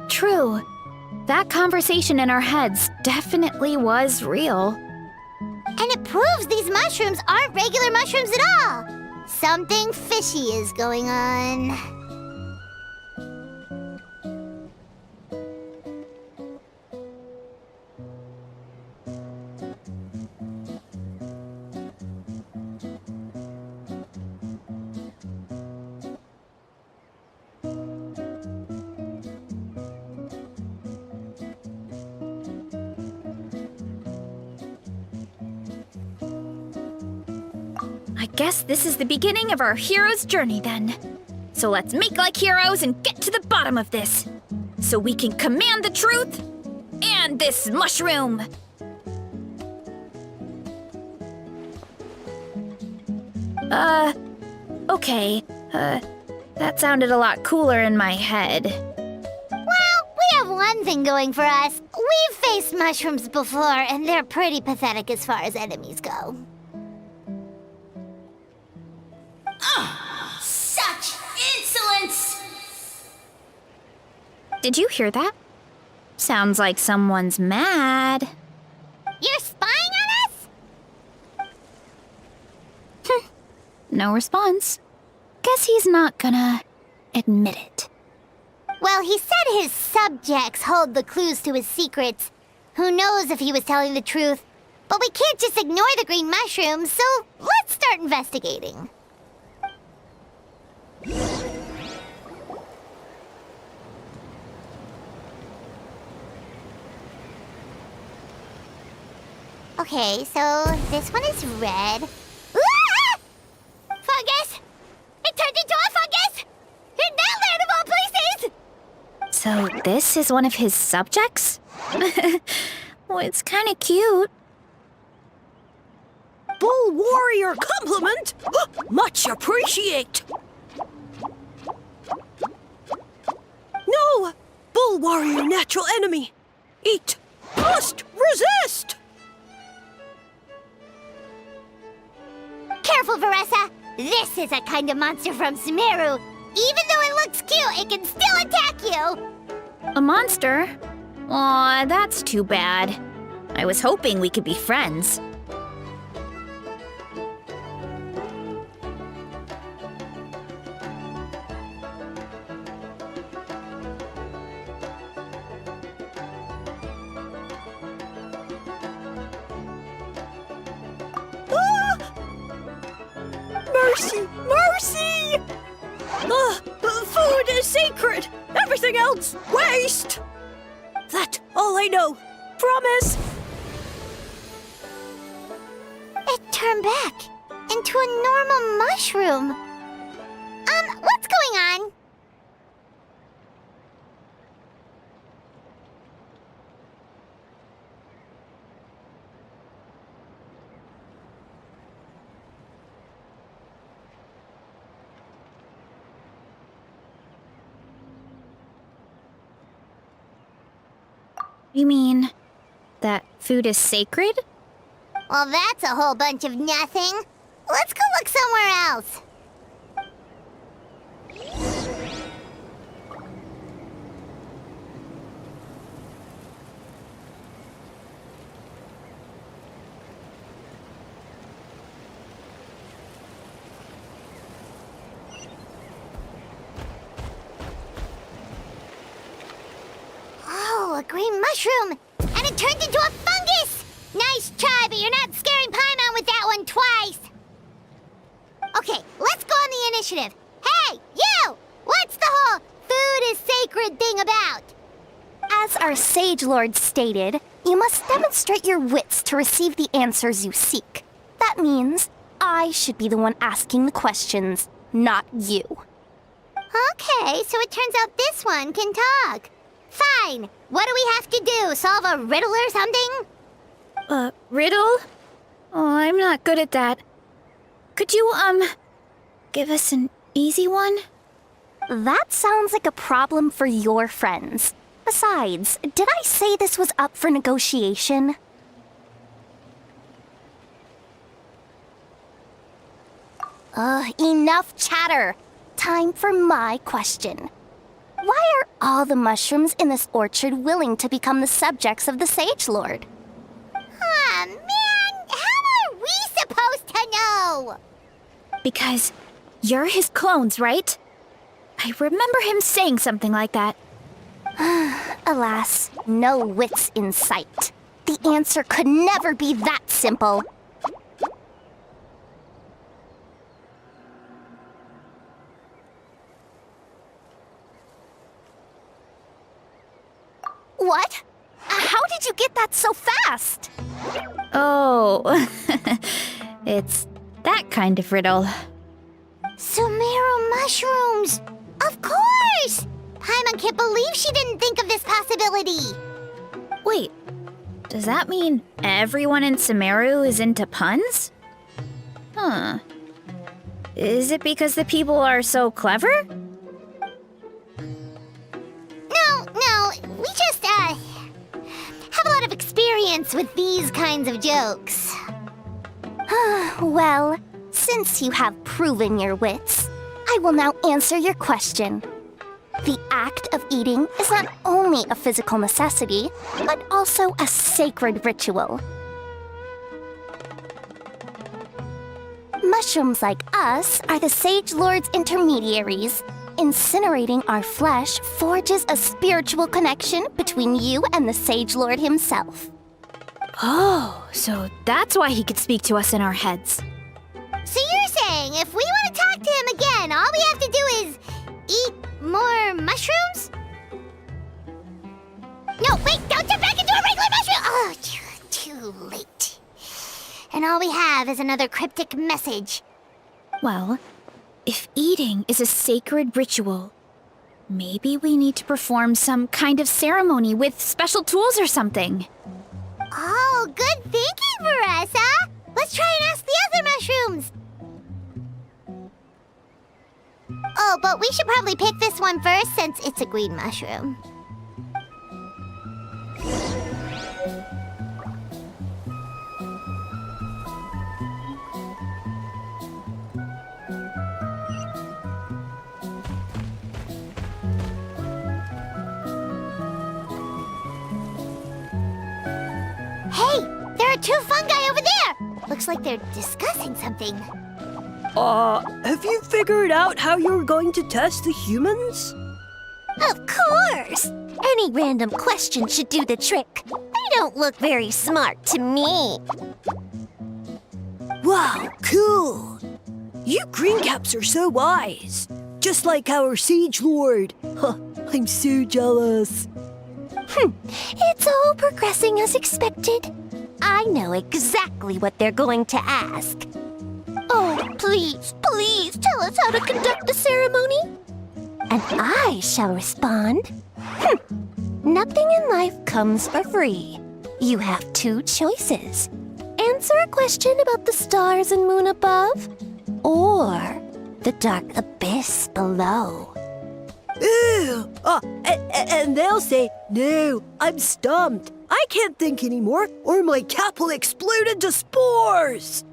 True. That conversation in our heads definitely was real. And it proves these mushrooms aren't regular mushrooms at all. Something fishy is going on. I guess this is the beginning of our hero's journey then. So let's make like heroes and get to the bottom of this. So we can command the truth and this mushroom. Okay. That sounded a lot cooler in my head. Well, we have one thing going for us. We've faced mushrooms before, and they're pretty pathetic as far as enemies go. Such insolence! Did you hear that? Sounds like someone's mad. You're spying on us? No response. Guess he's not gonna admit it. Well, he said his subjects hold the clues to his secrets. Who knows if he was telling the truth? But we can't just ignore the green mushrooms, so let's start investigating. Okay, so this one is red. Ah! Fungus! It turned into a fungus! In Natlan of all places! So this is one of his subjects? Well, it's kinda cute. Bull warrior compliment! Much appreciate! No! Bull warrior natural enemy! Eat! Must resist! Careful, Veressa! This is a kind of monster from Sumeru. Even though it looks cute, it can still attack you! A monster? Aw, that's too bad. I was hoping we could be friends. Mercy! Mercy! Food is sacred! Everything else, waste! That's all I know. Promise! It turned back into a normal mushroom. What's going on? You mean that food is sacred? Well, that's a whole bunch of nothing. Let's go look somewhere else. Oh, a green mushroom! And it turned into a fungus! Nice try, but you're not scaring Paimon with that one twice! Okay, let's go on the initiative. Hey, you! What's the whole food is sacred thing about? As our Sage Lord stated, you must demonstrate your wits to receive the answers you seek. That means I should be the one asking the questions, not you. Okay, so it turns out this one can talk. Fine. What do we have to do? Solve a riddle or something? Riddle? Oh, I'm not good at that. Could you, give us an easy one? That sounds like a problem for your friends. Besides, did I say this was up for negotiation? Enough chatter. Time for my question. Why are all the mushrooms in this orchard willing to become the subjects of the Sage Lord? Aw, man! How are we supposed to know? Because you're his clones, right? I remember him saying something like that. Alas, no wits in sight. The answer could never be that simple. What? How did you get that so fast? Oh, it's that kind of riddle. Sumeru mushrooms! Of course! Paimon can't believe she didn't think of this possibility. Wait, does that mean everyone in Sumeru is into puns? Huh. Is it because the people are so clever? just, have a lot of experience with these kinds of jokes. Well, since you have proven your wits, I will now answer your question. The act of eating is not only a physical necessity, but also a sacred ritual. Mushrooms like us are the Sage Lord's intermediaries. Incinerating our flesh forges a spiritual connection between you and the Sage Lord himself. Oh, so that's why he could speak to us in our heads. So you're saying if we want to talk to him again, all we have to do is eat more mushrooms? No, wait, don't turn back into a regular mushroom! Oh, too late. And all we have is another cryptic message. Well, if eating is a sacred ritual, maybe we need to perform some kind of ceremony with special tools or something. Oh, good thinking for us, huh? Let's try and ask the other mushrooms. Oh, but we should probably pick this one first since it's a green mushroom. Hey, there are two fungi over there! Looks like they're discussing something. Have you figured out how you're going to test the humans? Of course! Any random question should do the trick. They don't look very smart to me. Wow, cool! You green caps are so wise. Just like our Sage Lord. Huh, I'm so jealous. It's all progressing as expected. I know exactly what they're going to ask. Oh, please, please tell us how to conduct the ceremony. And I shall respond. Nothing in life comes for free. You have two choices. Answer a question about the stars and moon above, or the dark abyss below. Ooh! And they'll say, no, I'm stumped. I can't think anymore, or my cap will explode into spores.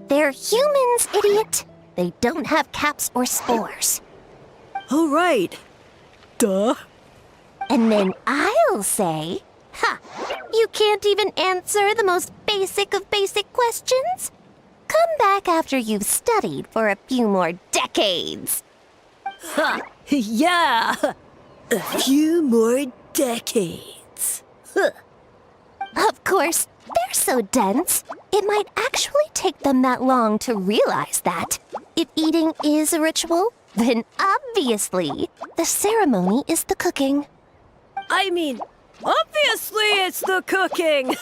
They're humans, idiot. They don't have caps or spores. All right. Duh. And then I'll say, you can't even answer the most basic of basic questions? Come back after you've studied for a few more decades. Yeah. A few more decades. Of course, they're so dense, it might actually take them that long to realize that. If eating is a ritual, then obviously the ceremony is the cooking. I mean, obviously it's the cooking.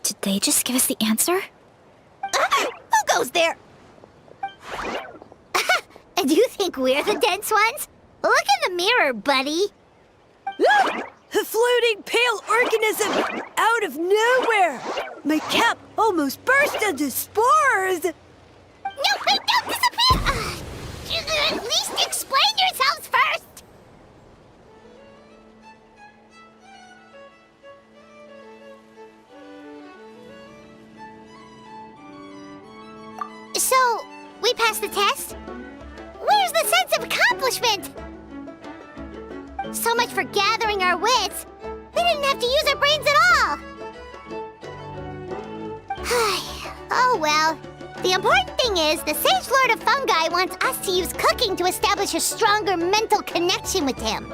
Did they just give us the answer? Who goes there? Do you think we're the dense ones? Look in the mirror, buddy. A floating pale organism out of nowhere. My cap almost burst into spores. No, wait, don't disappear! At least explain yourselves first! So, we passed the test? Where's the sense of accomplishment? So much for gathering our wits. We didn't have to use our brains at all. Oh well. The important thing is the Sage Lord of Fungi wants us to use cooking to establish a stronger mental connection with him.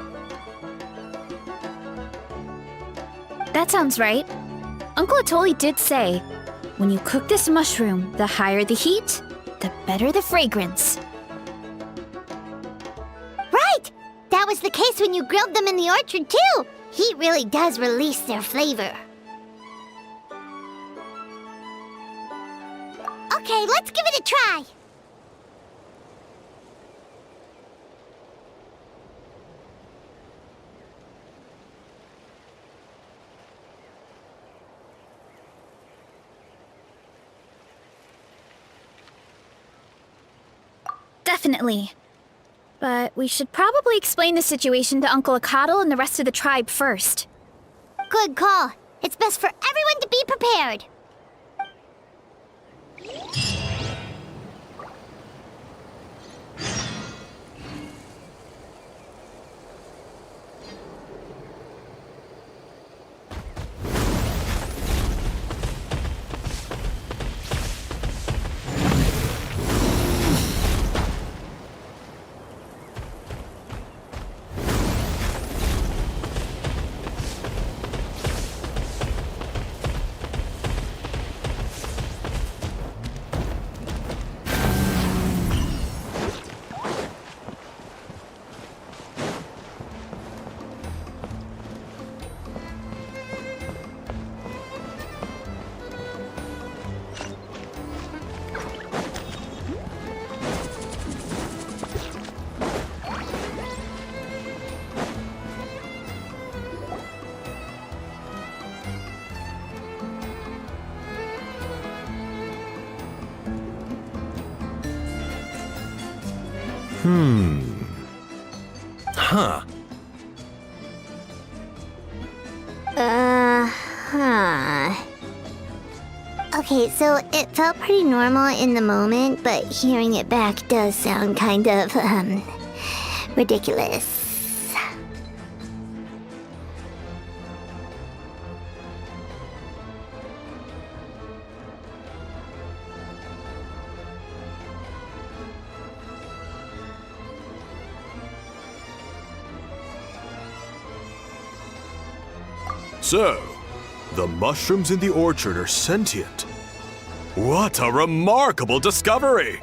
That sounds right. Uncle Atoli did say, when you cook this mushroom, the higher the heat, the better the fragrance. Right! That was the case when you grilled them in the orchard, too. Heat really does release their flavor. Okay, let's give it a try. Definitely. But we should probably explain the situation to Uncle Akadal and the rest of the tribe first. Good call. It's best for everyone to be prepared. Huh. Okay, so it felt pretty normal in the moment, but hearing it back does sound kind of, ridiculous. So, the mushrooms in the orchard are sentient. What a remarkable discovery!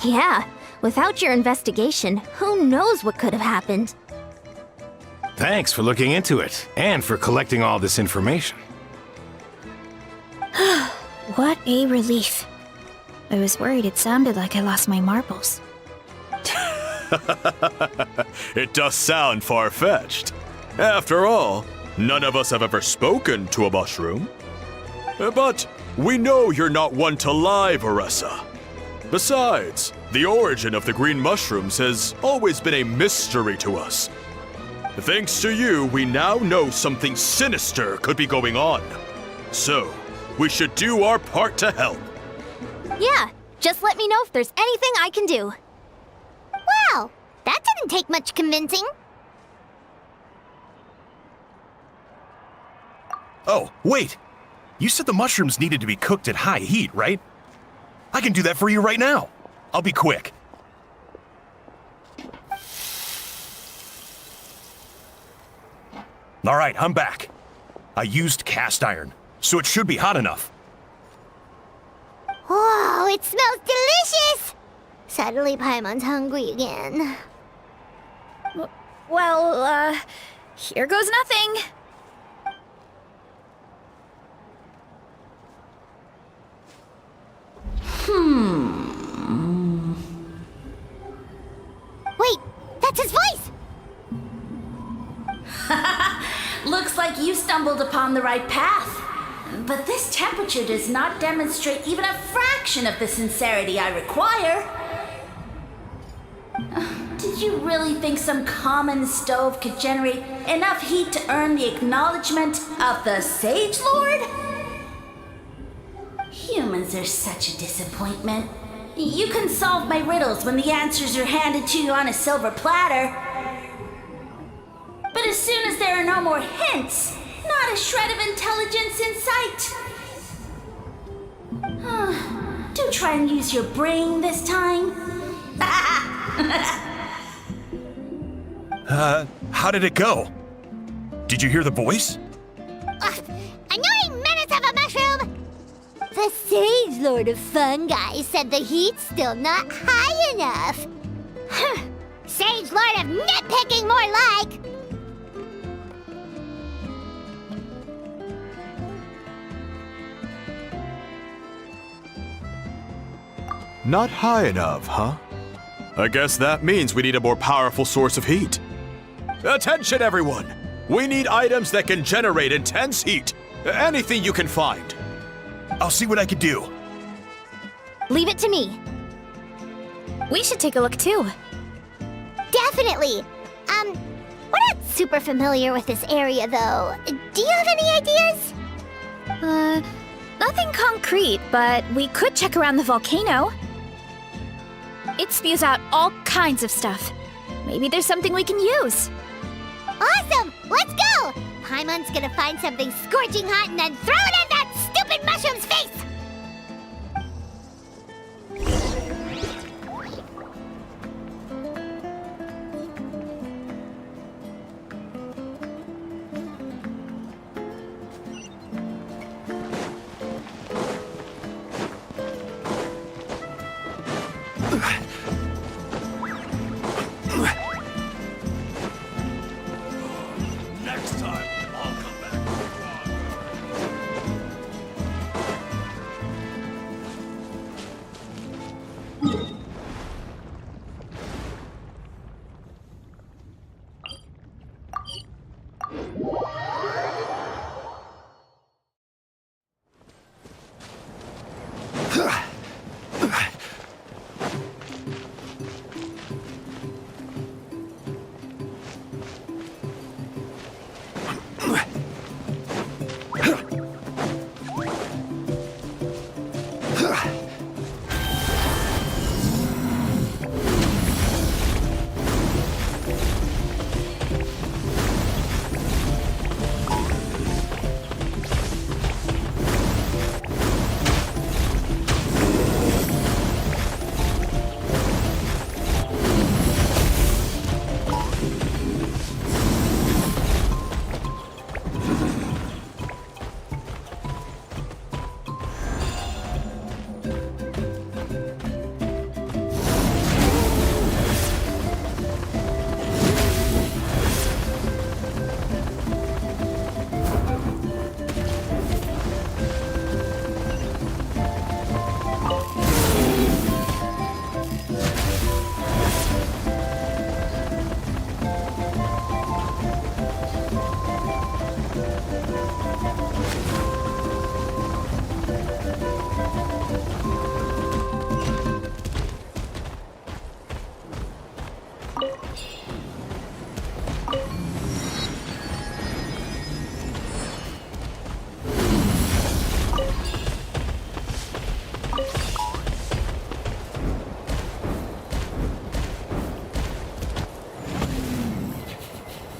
Yeah, without your investigation, who knows what could have happened? Thanks for looking into it, and for collecting all this information. What a relief. I was worried it sounded like I lost my marbles. It does sound far-fetched. After all, none of us have ever spoken to a mushroom. But we know you're not one to lie, Varessa. Besides, the origin of the green mushrooms has always been a mystery to us. Thanks to you, we now know something sinister could be going on. So, we should do our part to help. Yeah, just let me know if there's anything I can do. Wow, that didn't take much convincing. Oh, wait! You said the mushrooms needed to be cooked at high heat, right? I can do that for you right now. I'll be quick. All right, I'm back. I used cast iron, so it should be hot enough. Whoa, it smells delicious! Suddenly Paimon's hungry again. Well, here goes nothing. Wait, that's his voice! Looks like you stumbled upon the right path. But this temperature does not demonstrate even a fraction of the sincerity I require. Did you really think some common stove could generate enough heat to earn the acknowledgement of the Sage Lord? Humans are such a disappointment. You can solve my riddles when the answers are handed to you on a silver platter. But as soon as there are no more hints, not a shred of intelligence in sight. Do try and use your brain this time. How did it go? Did you hear the voice? Annoying menace of a mushroom! The Sage Lord of Fungi said the heat's still not high enough. Sage Lord of Nitpicking, more like! Not high enough, huh? I guess that means we need a more powerful source of heat. Attention, everyone! We need items that can generate intense heat. Anything you can find. I'll see what I can do. Leave it to me. We should take a look too. Definitely. We're not super familiar with this area, though. Do you have any ideas? Nothing concrete, but we could check around the volcano. It spews out all kinds of stuff. Maybe there's something we can use. Awesome! Let's go! Paimon's gonna find something scorching hot and then throw it in that stupid mushroom's face! Next time, I'll come back.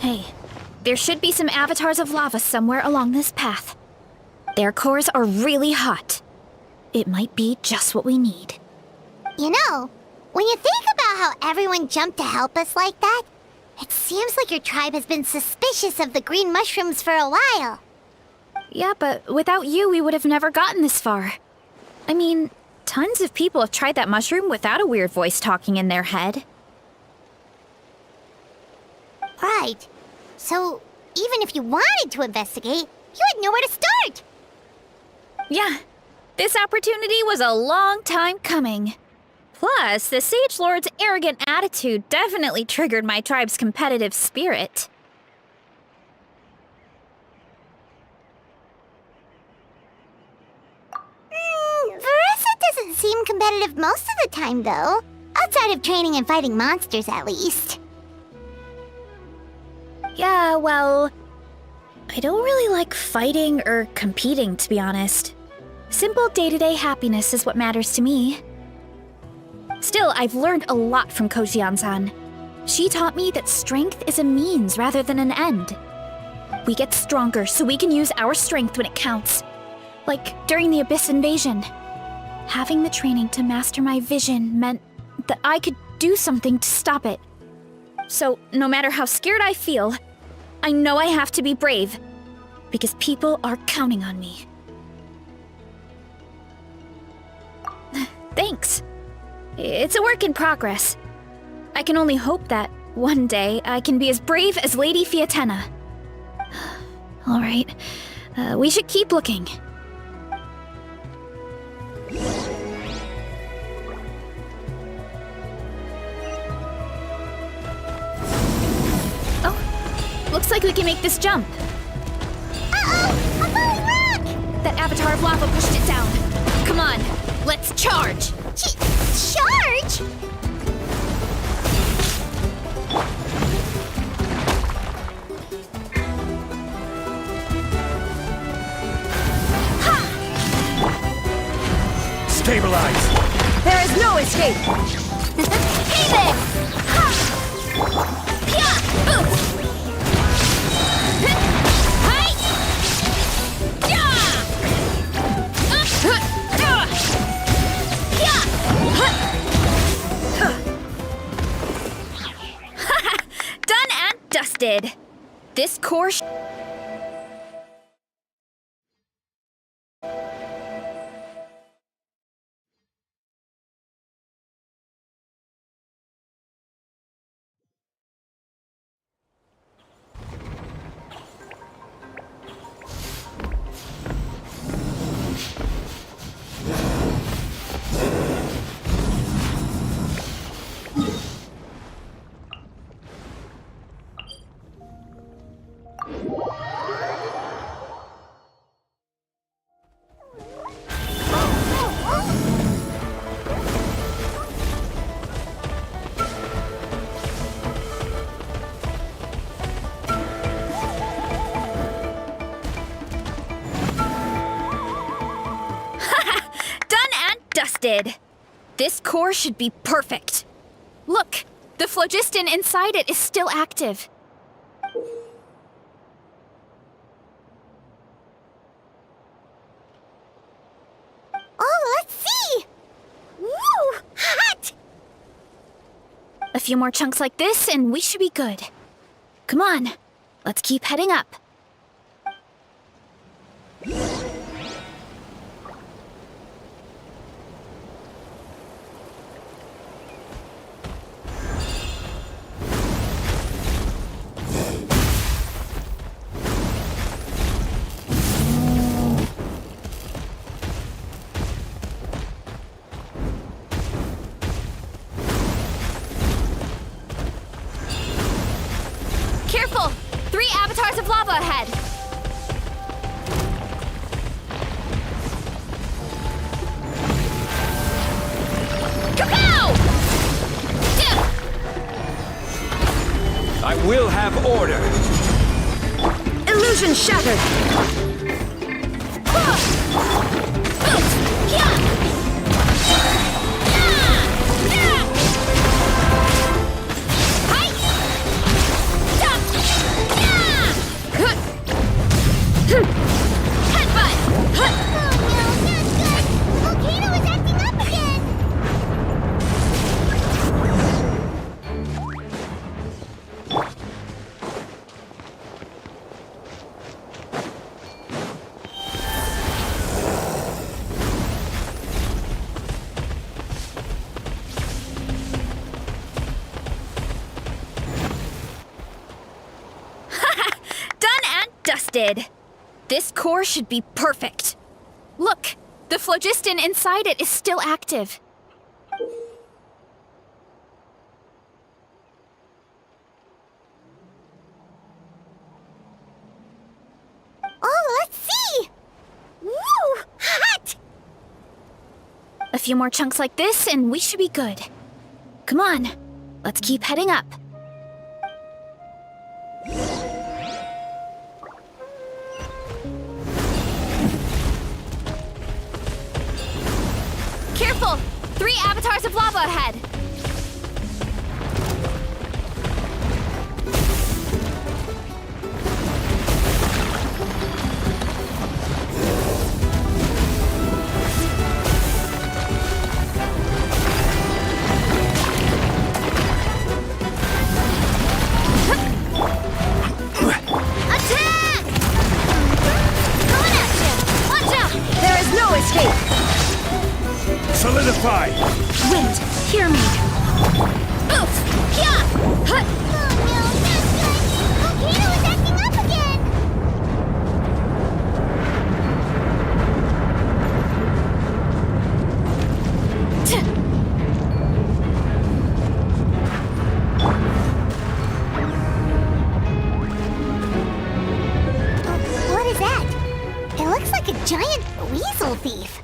Hey, there should be some avatars of lava somewhere along this path. Their cores are really hot. It might be just what we need. You know, when you think about how everyone jumped to help us like that, it seems like your tribe has been suspicious of the green mushrooms for a while. Yeah, but without you, we would have never gotten this far. I mean, tons of people have tried that mushroom without a weird voice talking in their head. Right. So, even if you wanted to investigate, you had nowhere to start. Yeah, this opportunity was a long time coming. Plus, the Sage Lord's arrogant attitude definitely triggered my tribe's competitive spirit. Verissa doesn't seem competitive most of the time, though. Outside of training and fighting monsters, at least. Yeah, well, I don't really like fighting or competing, to be honest. Simple day-to-day happiness is what matters to me. Still, I've learned a lot from Kojian-san. She taught me that strength is a means rather than an end. We get stronger so we can use our strength when it counts. Like during the Abyss invasion. Having the training to master my vision meant that I could do something to stop it. So, no matter how scared I feel, I know I have to be brave. Because people are counting on me. Thanks. It's a work in progress. I can only hope that one day I can be as brave as Lady Fiatena. All right, we should keep looking. Oh, looks like we can make this jump. Uh-oh! A falling rock! That avatar of lava pushed it down. Come on, let's charge! Charge? Stabilize! There is no escape! Hey there! Ha! Pya! Boom! Hi! Yeah! Pya! Done and dusted. This course. Dusted. This core should be perfect. Look, the phlogiston inside it is still active. Oh, let's see! Woo! Hot! A few more chunks like this and we should be good. Come on, let's keep heading up. Careful! 3 avatars of lava ahead! Kapow! I will have order! Illusion shattered! Dusted. This core should be perfect. Look, the phlogiston inside it is still active. Oh, let's see! Woo! Hot! A few more chunks like this and we should be good. Come on, let's keep heading up. Careful! 3 avatars of lava ahead! Attack! Coming at you! Watch out! There is no escape! Solidify! Wind, hear me! Oof! Pya! Hut! Oh no, not good! Volcano is acting up again! What is that? It looks like a giant weasel thief.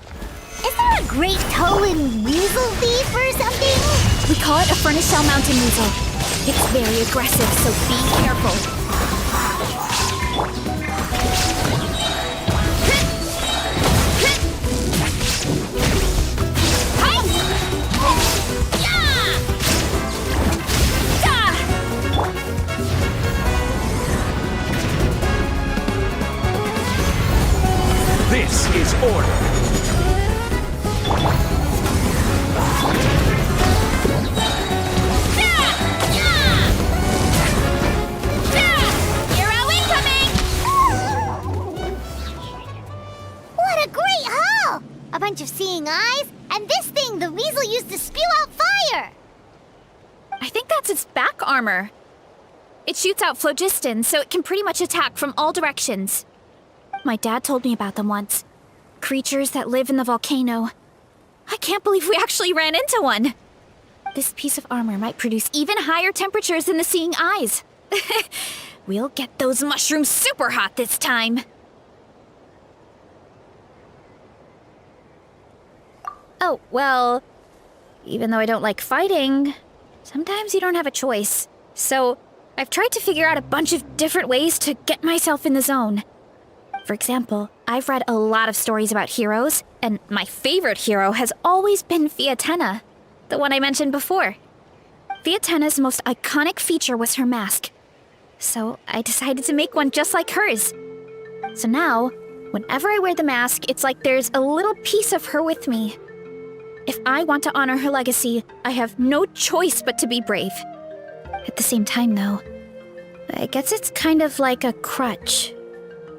Is there a great toe and weasel thief or something? We call it a furnace shell mountain weasel. It's very aggressive, so be careful. This is order. Hero incoming! What a great haul! A bunch of seeing eyes, and this thing the weasel used to spew out fire! I think that's its back armor. It shoots out phlogiston, so it can pretty much attack from all directions. My dad told me about them once. Creatures that live in the volcano. I can't believe we actually ran into one. This piece of armor might produce even higher temperatures than the seeing eyes. We'll get those mushrooms super hot this time. Oh, well, even though I don't like fighting, sometimes you don't have a choice. So I've tried to figure out a bunch of different ways to get myself in the zone. For example, I've read a lot of stories about heroes, and my favorite hero has always been Fiatenna, the one I mentioned before. Fiatenna's most iconic feature was her mask. So I decided to make one just like hers. So now, whenever I wear the mask, it's like there's a little piece of her with me. If I want to honor her legacy, I have no choice but to be brave. At the same time, though, I guess it's kind of like a crutch.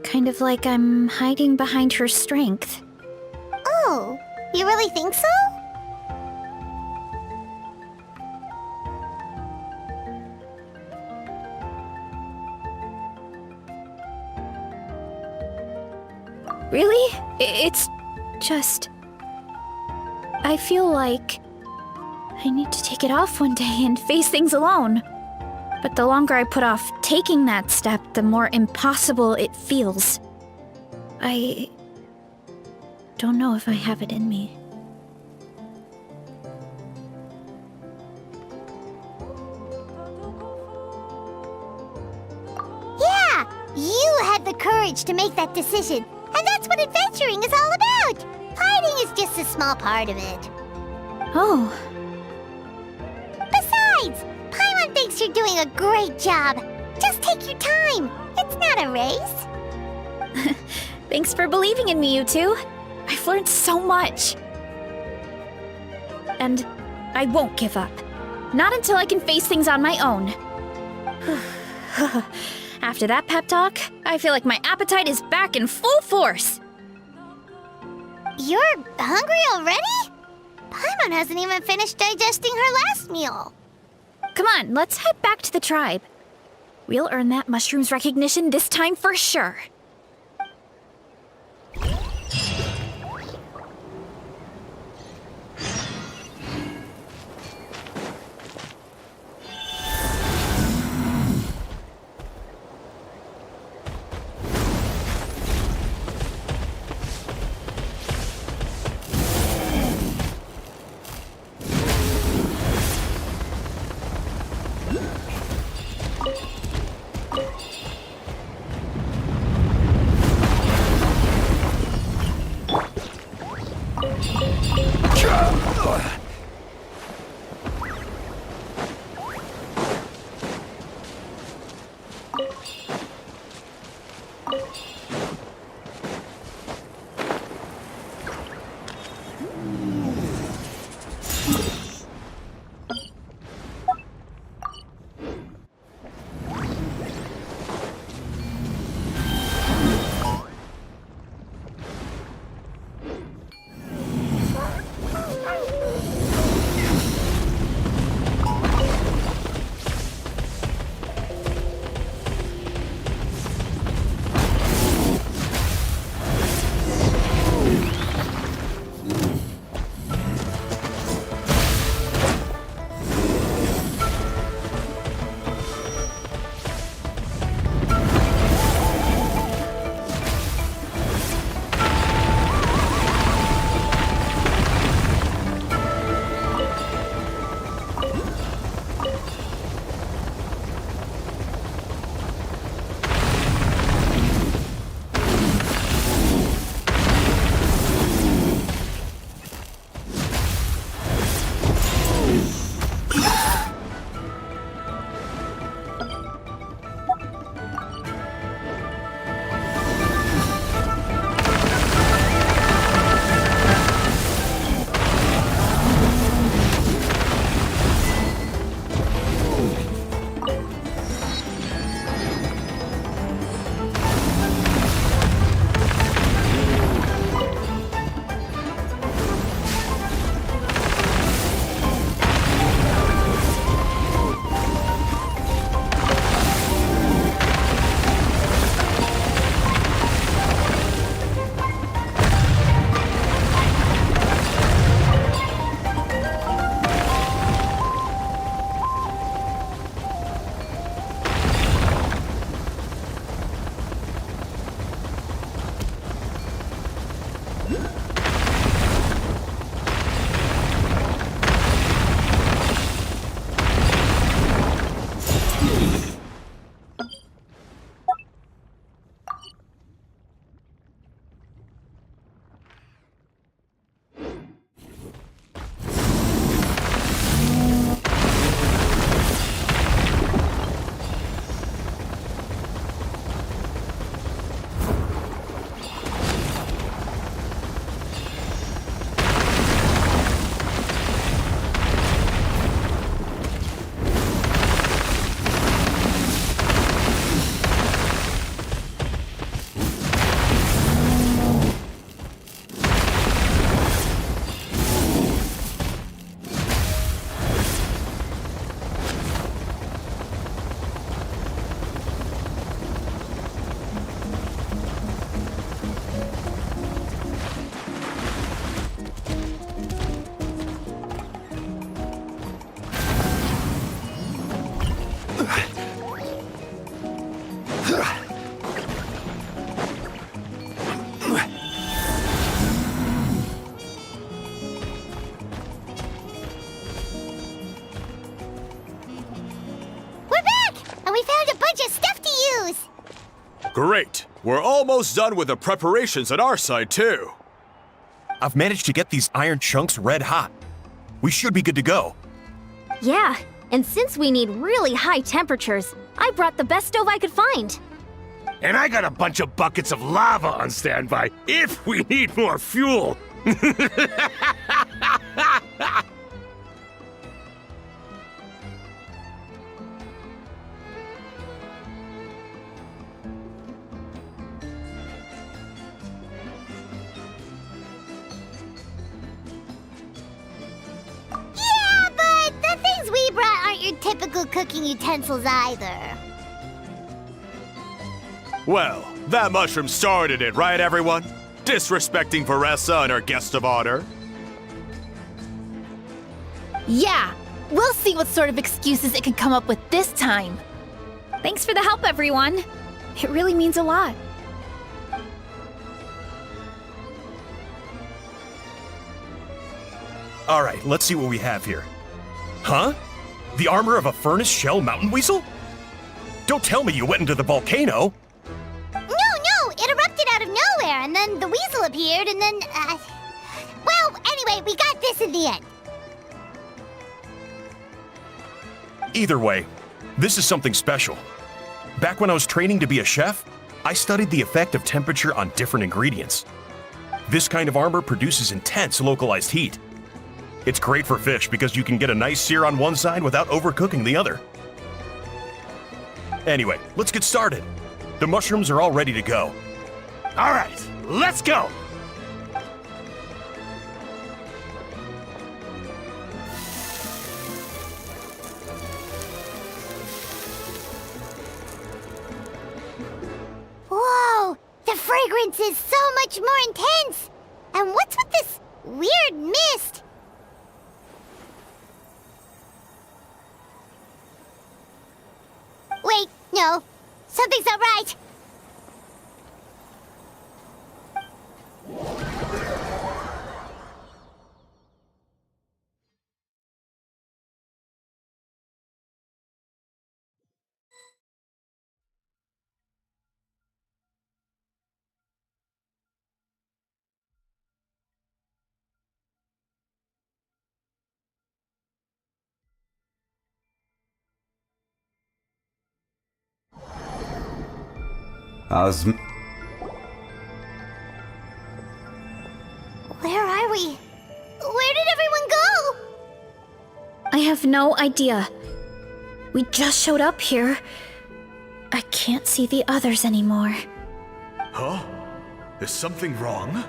Kind of like I'm hiding behind her strength. Oh, you really think so? Really? It's just... I feel like I need to take it off one day and face things alone. But the longer I put off taking that step, the more impossible it feels. I don't know if I have it in me. Yeah, you had the courage to make that decision. And that's what adventuring is all about. Fighting is just a small part of it. Oh, Besides, Paimon thinks you're doing a great job. Just take your time. It's not a race. thanks for believing in me, you two. I've learned so much. And I won't give up. Not until I can face things on my own. After that pep talk, I feel like my appetite is back in full force. You're hungry already? Paimon hasn't even finished digesting her last meal. Come on, let's head back to the tribe. We'll earn that mushroom's recognition this time for sure. Great! We're almost done with the preparations at our side, too. I've managed to get these iron chunks red hot. We should be good to go. Yeah, and since we need really high temperatures, I brought the best stove I could find. And I got a bunch of buckets of lava on standby if we need more fuel. Yeah, but the things we brought aren't your typical cooking utensils either. Well, that mushroom started it, right, everyone? Disrespecting Varessa and her guest of honor. Yeah, we'll see what sort of excuses it can come up with this time. Thanks for the help, everyone. It really means a lot. All right, let's see what we have here. Huh? The armor of a furnace shell mountain weasel? Don't tell me you went into the volcano. No, it erupted out of nowhere, and then the weasel appeared, and then, well, anyway, we got this in the end. Either way, this is something special. Back when I was training to be a chef, I studied the effect of temperature on different ingredients. This kind of armor produces intense localized heat. It's great for fish because you can get a nice sear on one side without overcooking the other. Anyway, let's get started. The mushrooms are all ready to go. All right, let's go. Whoa, the fragrance is so much more intense. And what's with this weird mist? Wait, no. Something's not right. Where are we? Where did everyone go? I have no idea. We just showed up here. I can't see the others anymore. Huh? Is something wrong?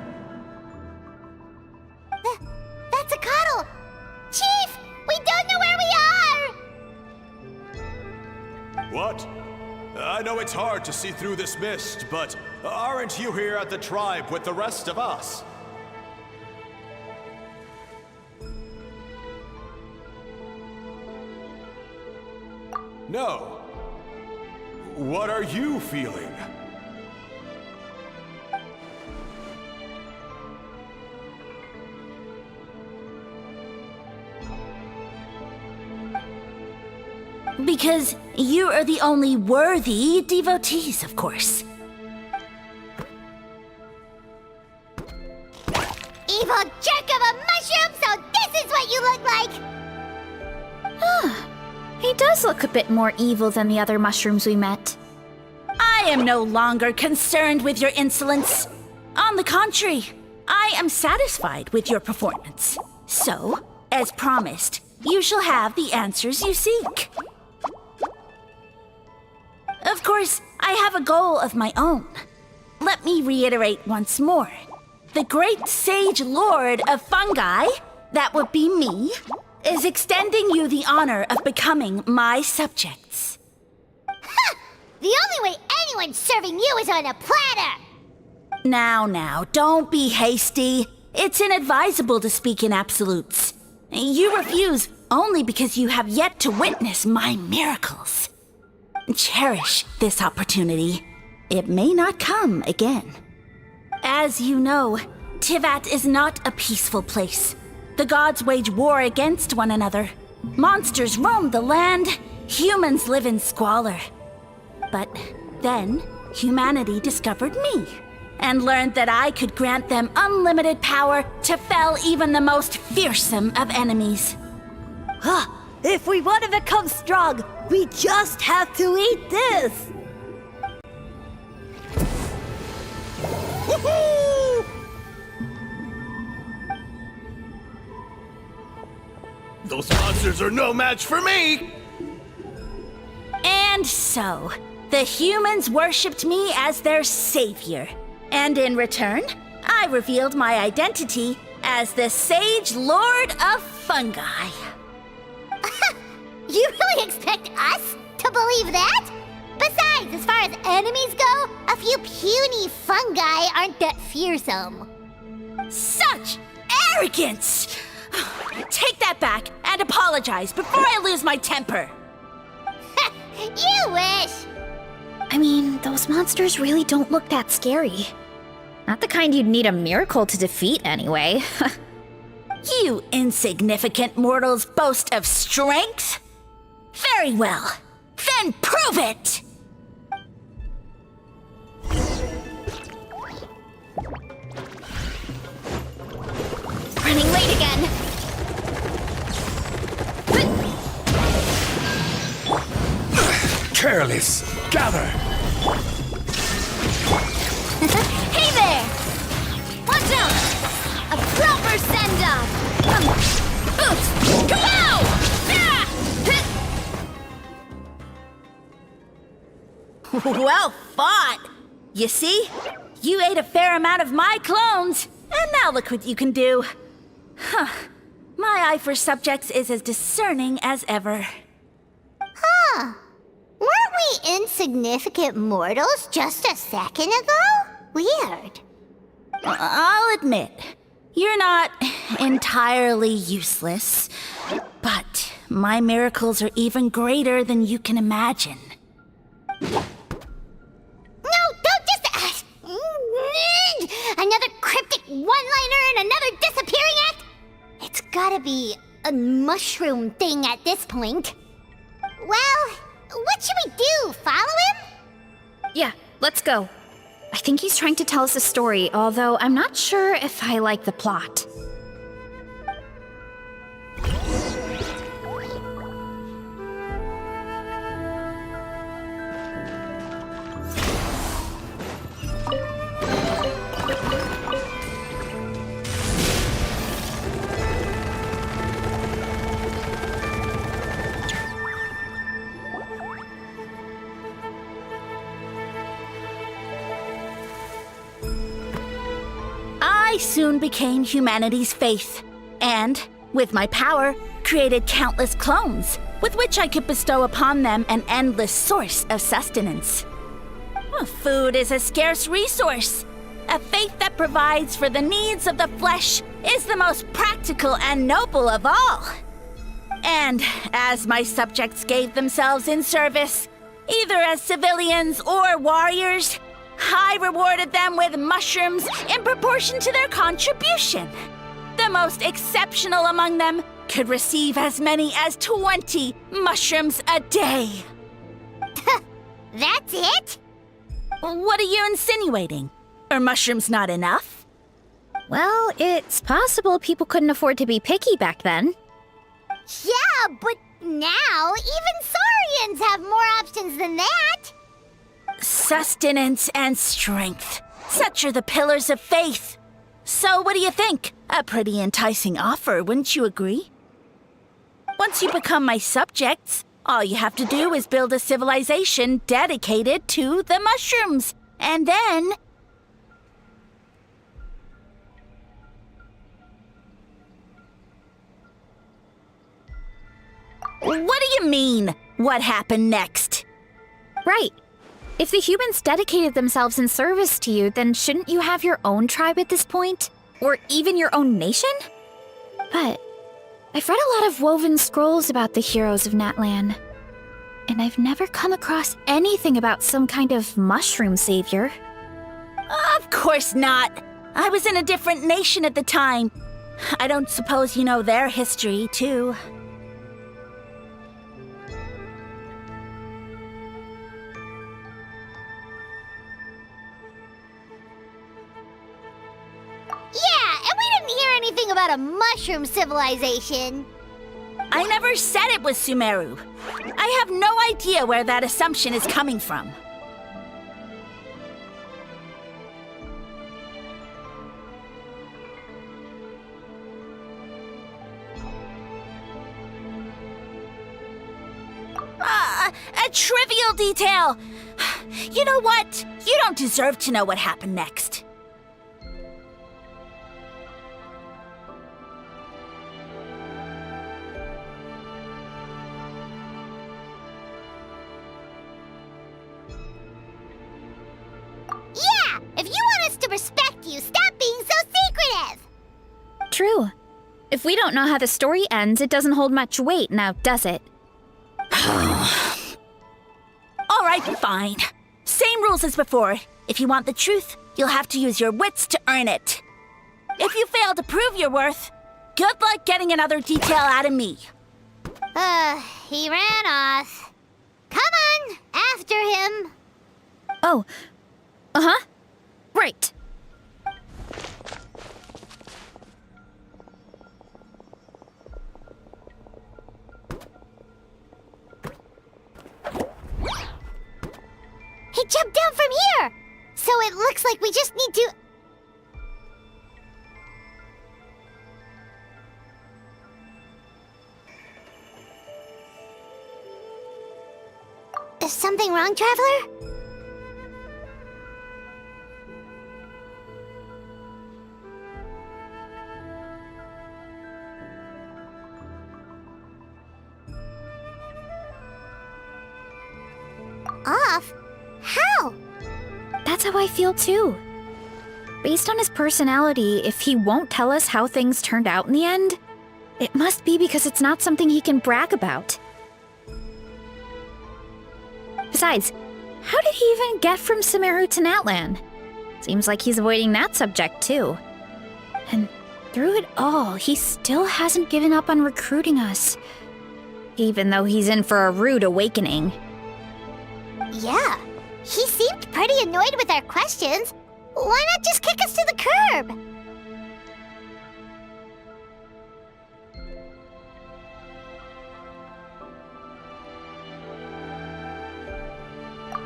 That's a cuddle. Chief, we don't know where we are. What? I know it's hard to see through this mist, but aren't you here at the tribe with the rest of us? No. What are you feeling? Because you are the only worthy devotees, of course. Evil jerk of a mushroom, so this is what you look like! He does look a bit more evil than the other mushrooms we met. I am no longer concerned with your insolence. On the contrary, I am satisfied with your performance. So, as promised, you shall have the answers you seek. Of course, I have a goal of my own. Let me reiterate once more. The great sage lord of fungi, that would be me, is extending you the honor of becoming my subjects. The only way anyone's serving you is on a platter! Now, don't be hasty. It's inadvisable to speak in absolutes. You refuse only because you have yet to witness my miracles. Cherish this opportunity. It may not come again. As you know, Tivat is not a peaceful place. The gods wage war against one another. Monsters roam the land. Humans live in squalor. But then, humanity discovered me and learned that I could grant them unlimited power to fell even the most fearsome of enemies. If we want to become strong, we just have to eat this! Those monsters are no match for me! And so, the humans worshipped me as their savior. And in return, I revealed my identity as the Sage Lord of Fungi. You really expect us to believe that? Besides, as far as enemies go, a few puny fungi aren't that fearsome. Such arrogance! Take that back and apologize before I lose my temper. You wish! I mean, those monsters really don't look that scary. Not the kind you'd need a miracle to defeat, anyway. You insignificant mortals boast of strength? Very well. Then prove it! Running late again. Careless! Gather! Hey there! Watch out! A proper send-off! Boots! Kapow! Well fought! You see? You ate a fair amount of my clones, and now look what you can do. Huh. My eye for subjects is as discerning as ever. Weren't we insignificant mortals just a second ago? Weird. I'll admit, you're not entirely useless, but my miracles are even greater than you can imagine. No, don't just... another cryptic one-liner and another disappearing act? It's gotta be a mushroom thing at this point. Well, what should we do? Follow him? Yeah, let's go. I think he's trying to tell us a story, although I'm not sure if I like the plot. I soon became humanity's faith, and, with my power, created countless clones, with which I could bestow upon them an endless source of sustenance. Food is a scarce resource. A faith that provides for the needs of the flesh is the most practical and noble of all. And as my subjects gave themselves in service, either as civilians or warriors, I rewarded them with mushrooms in proportion to their contribution. The most exceptional among them could receive as many as 20 mushrooms a day. That's it? What are you insinuating? Are mushrooms not enough? Well, it's possible people couldn't afford to be picky back then. Yeah, but now even Saurians have more options than that. Sustenance and strength. Such are the pillars of faith. So what do you think? A pretty enticing offer, wouldn't you agree? Once you become my subjects, all you have to do is build a civilization dedicated to the mushrooms. And then... What do you mean? What happened next? Right. If the humans dedicated themselves in service to you, then shouldn't you have your own tribe at this point? Or even your own nation? But I've read a lot of woven scrolls about the heroes of Natlan, and I've never come across anything about some kind of mushroom savior. Of course not. I was in a different nation at the time. I don't suppose you know their history, too. Yeah, and we didn't hear anything about a mushroom civilization. I never said it was Sumeru. I have no idea where that assumption is coming from. A trivial detail. You know what? You don't deserve to know what happened next. Yeah, if you want us to respect you, stop being so secretive. True. If we don't know how the story ends, it doesn't hold much weight now, does it? All right, fine. Same rules as before. If you want the truth, you'll have to use your wits to earn it. If you fail to prove your worth, good luck getting another detail out of me. He ran off. Come on, after him. Oh. Uh-huh. Right. He jumped down from here! So it looks like we just need to... Is something wrong, Traveler? Off? How? That's how I feel too. Based on his personality, if he won't tell us how things turned out in the end, it must be because it's not something he can brag about. Besides, how did he even get from Sumeru to Natlan? Seems like he's avoiding that subject too. And through it all, he still hasn't given up on recruiting us. Even though he's in for a rude awakening. Yeah, he seemed pretty annoyed with our questions. Why not just kick us to the curb?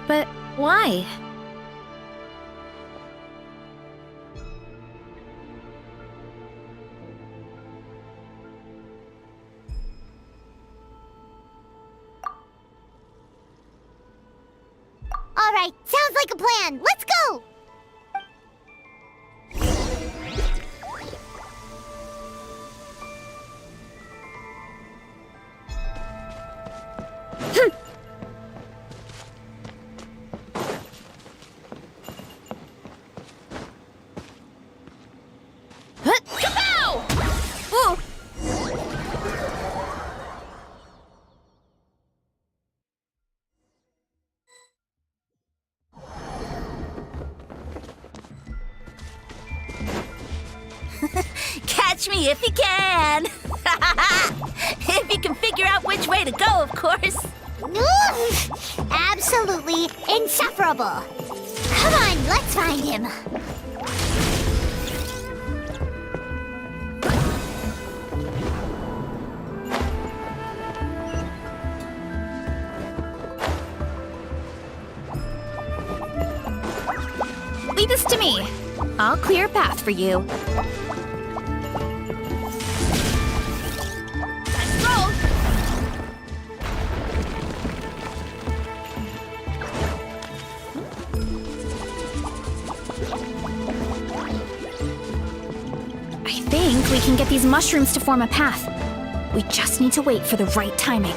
But why? All right, sounds like a plan. Let's go! Catch Catch me if you can! If you can figure out which way to go, of course. Oof, absolutely insufferable. Come on, let's find him. Leave this to me. I'll clear a path for you. Let's roll! I think we can get these mushrooms to form a path. We just need to wait for the right timing.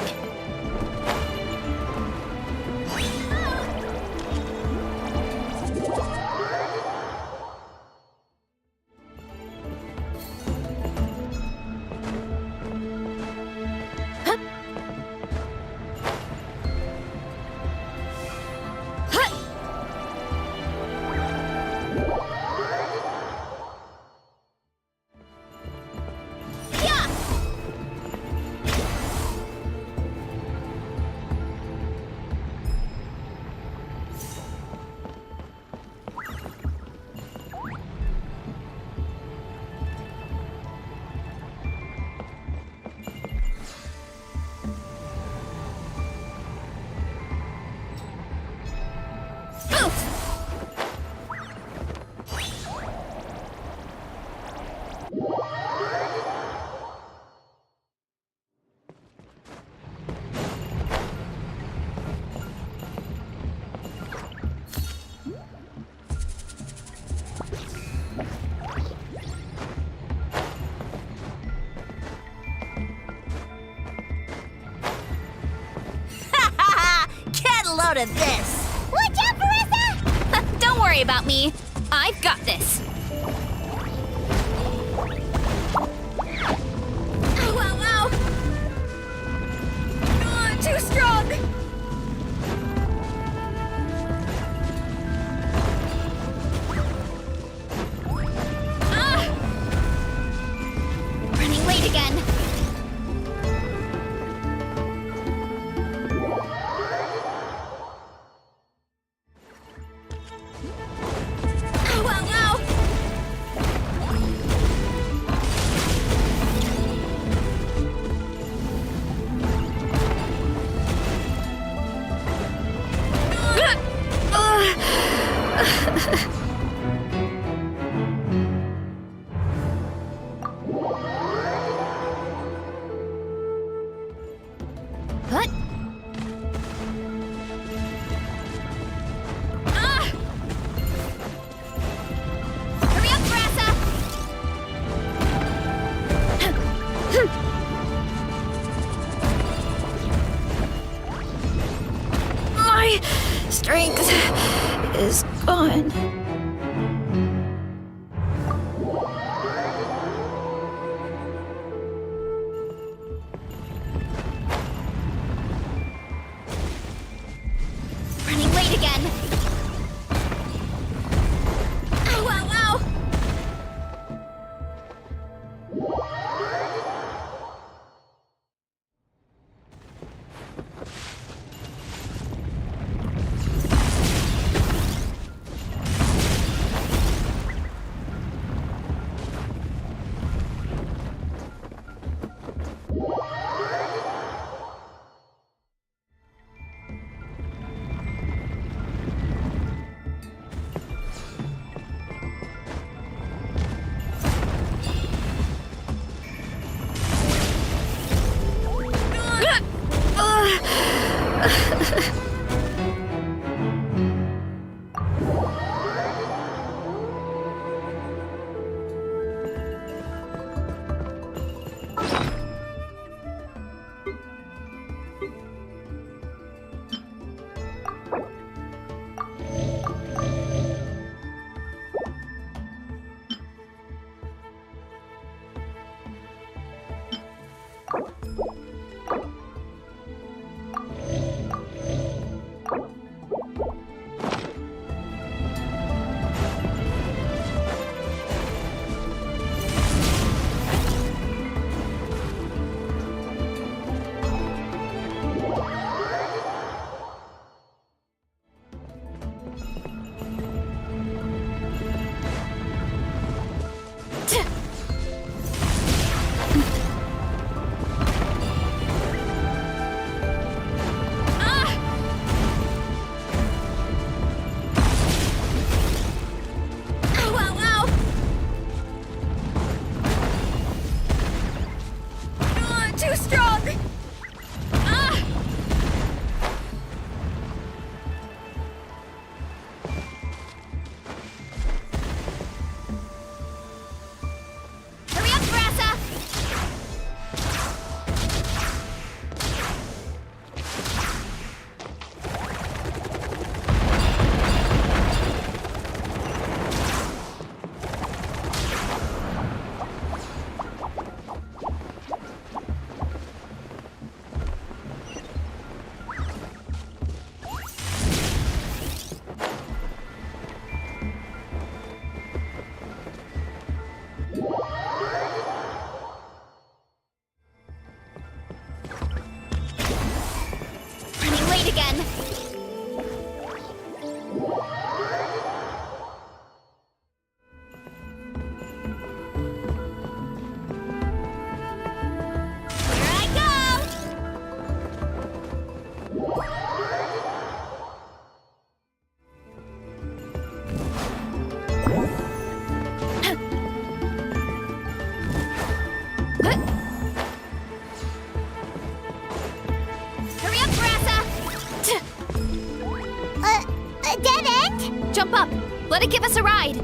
Load of this. Watch out, Marissa! Don't worry about me. I've got this. Ow, ow, ow! Too strong! Running late again. What? Hurry up, Brassa! My strength is gone. Running late again. Ow, ow, ow! Hurry up, Grassa! A dead end? Jump up. Let it give us a ride.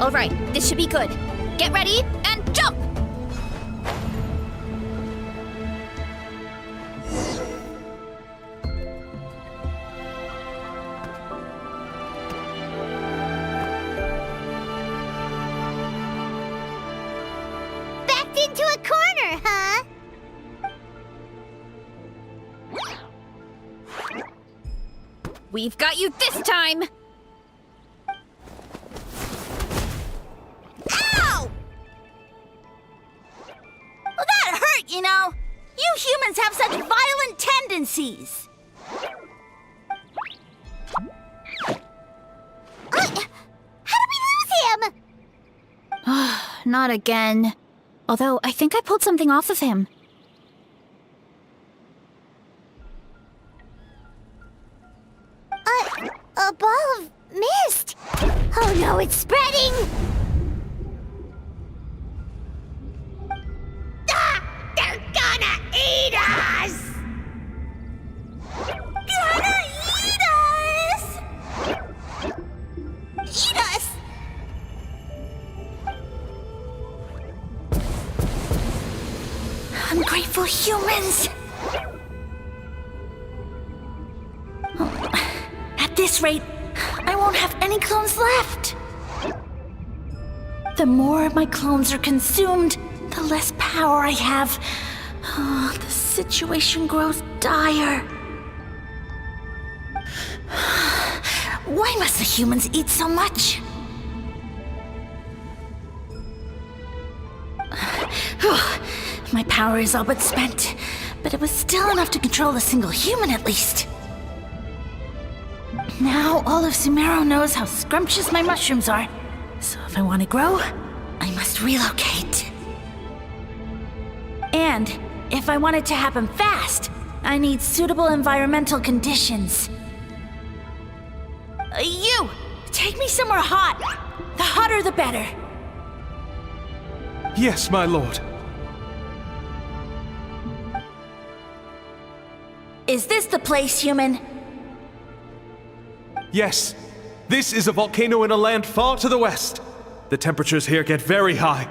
All right, this should be good. Get ready and jump! Backed into a corner, huh? We've got you this time! Ow! Well, that hurt, you know. You humans have such violent tendencies. How did we lose him? Not again. Although, I think I pulled something off of him. A ball of mist. Oh no, it's spreading! Ah! They're gonna eat us! Gonna eat us! Eat us! Ungrateful humans! At this rate, I won't have any clones left. The more my clones are consumed, the less power I have. Oh, the situation grows dire. Why must the humans eat so much? My power is all but spent, but it was still enough to control a single human at least. Now all of Sumeru knows how scrumptious my mushrooms are, so if I want to grow, I must relocate. And if I want it to happen fast, I need suitable environmental conditions. You! Take me somewhere hot! The hotter the better! Yes, my lord. Is this the place, human? Yes. This is a volcano in a land far to the west. The temperatures here get very high.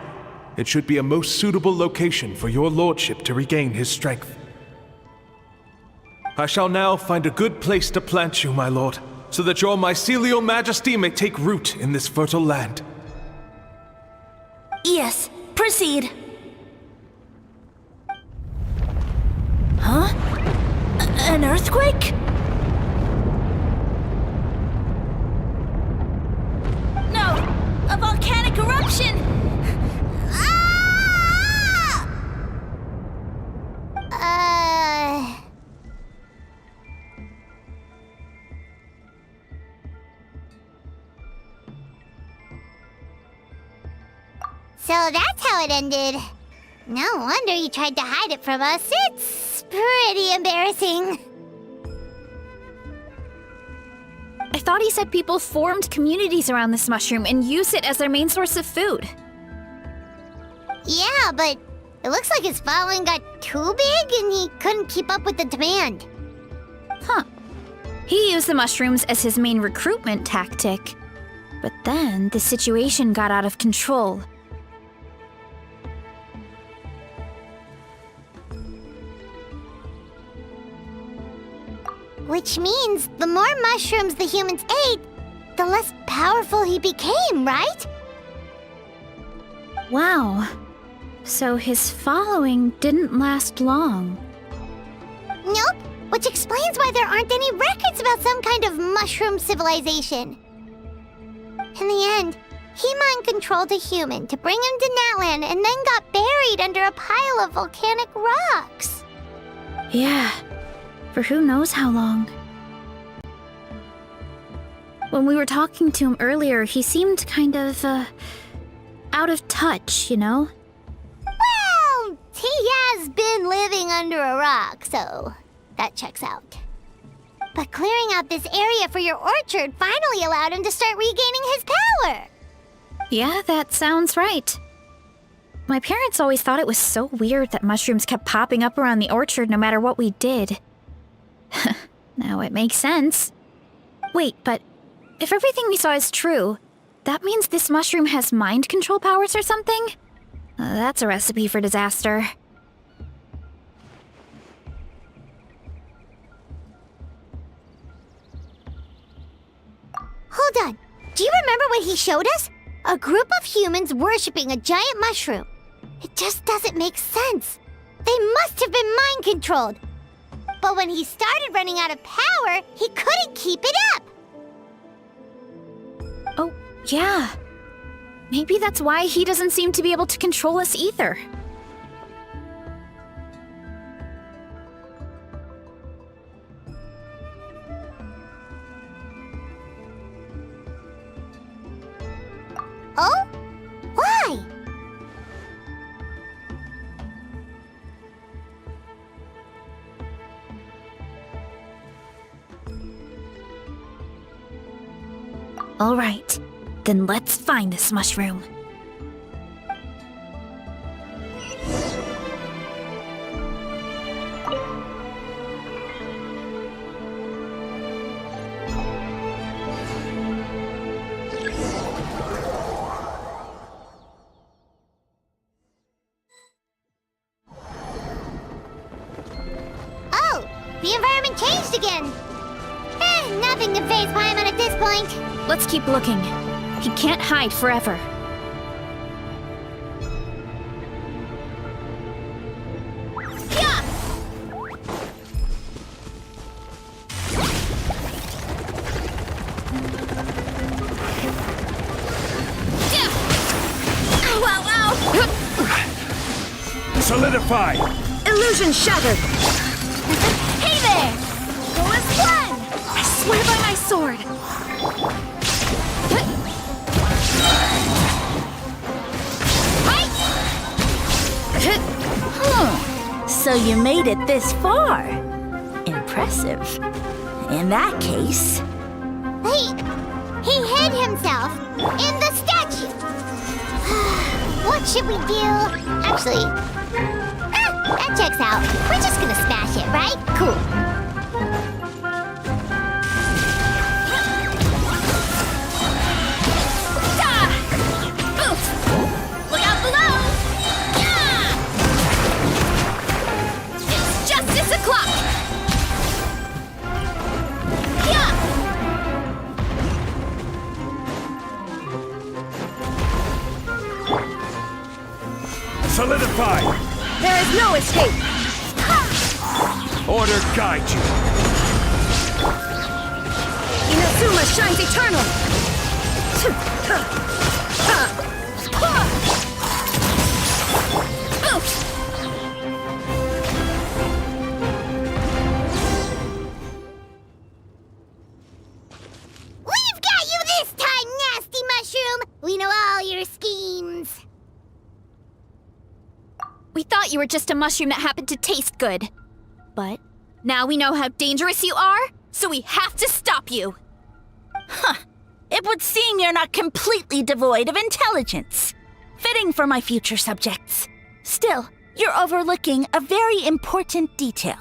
It should be a most suitable location for your lordship to regain his strength. I shall now find a good place to plant you, my lord, so that your mycelial majesty may take root in this fertile land. Yes, proceed. Huh? An earthquake? No! A volcanic eruption! Ah! So that's how it ended. No wonder you tried to hide it from us. It's pretty embarrassing. I thought he said people formed communities around this mushroom and used it as their main source of food. Yeah, but it looks like his following got too big and he couldn't keep up with the demand. Huh. He used the mushrooms as his main recruitment tactic. But then the situation got out of control. Which means the more mushrooms the humans ate, the less powerful he became, right? Wow. So his following didn't last long. Nope, which explains why there aren't any records about some kind of mushroom civilization. In the end, he mind-controlled a human to bring him to Natlan and then got buried under a pile of volcanic rocks. Yeah. For who knows how long. When we were talking to him earlier, he seemed kind of, out of touch, you know? Well, he has been living under a rock, so that checks out. But clearing out this area for your orchard finally allowed him to start regaining his power. Yeah, that sounds right. My parents always thought it was so weird that mushrooms kept popping up around the orchard no matter what we did. Now it makes sense. Wait, but if everything we saw is true, that means this mushroom has mind control powers or something? That's a recipe for disaster. Hold on. Do you remember what he showed us? A group of humans worshipping a giant mushroom. It just doesn't make sense. They must have been mind controlled. But when he started running out of power, he couldn't keep it up. Oh, yeah. Maybe that's why he doesn't seem to be able to control us either. Oh? Why? All right, then let's find this mushroom. Oh, the environment changed again. Nothing to face Paimon at this point. Let's keep looking. He can't hide forever. Solidify! Illusion shattered! Hey there! Go as planned! I swear by my sword! So you made it this far. Impressive. In that case... He hid himself in the statue. What should we do? Actually, that checks out. We're just gonna smash it, right? Cool. Look out below! It's justice o'clock! Solidify! There is no escape! Order guide you! Inazuma shines eternal! We've got you this time, nasty mushroom! We know all your schemes. We thought you were just a mushroom that happened to taste good. But now we know how dangerous you are, so we have to stop you. It would seem you're not completely devoid of intelligence. Fitting for my future subjects. Still, you're overlooking a very important detail.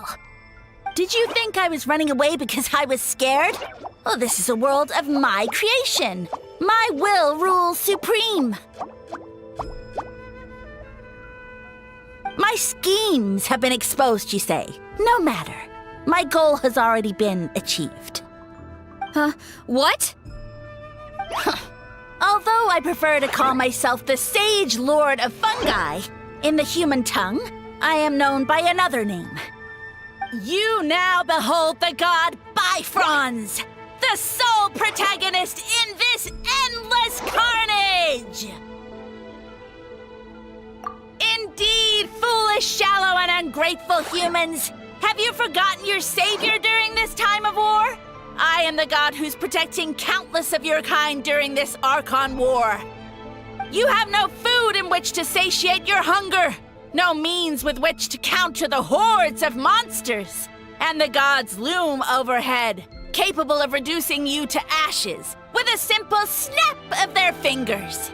Did you think I was running away because I was scared? Well, this is a world of my creation. My will rules supreme. My schemes have been exposed, you say. No matter. My goal has already been achieved. What? Although I prefer to call myself the Sage Lord of Fungi, in the human tongue, I am known by another name. You now behold the god Bifrons, the sole protagonist in this endless carnage! Indeed, foolish, shallow, and ungrateful humans! Have you forgotten your savior during this time of war? I am the god who's protecting countless of your kind during this Archon war. You have no food in which to satiate your hunger, no means with which to counter the hordes of monsters, and the gods loom overhead, capable of reducing you to ashes with a simple snap of their fingers.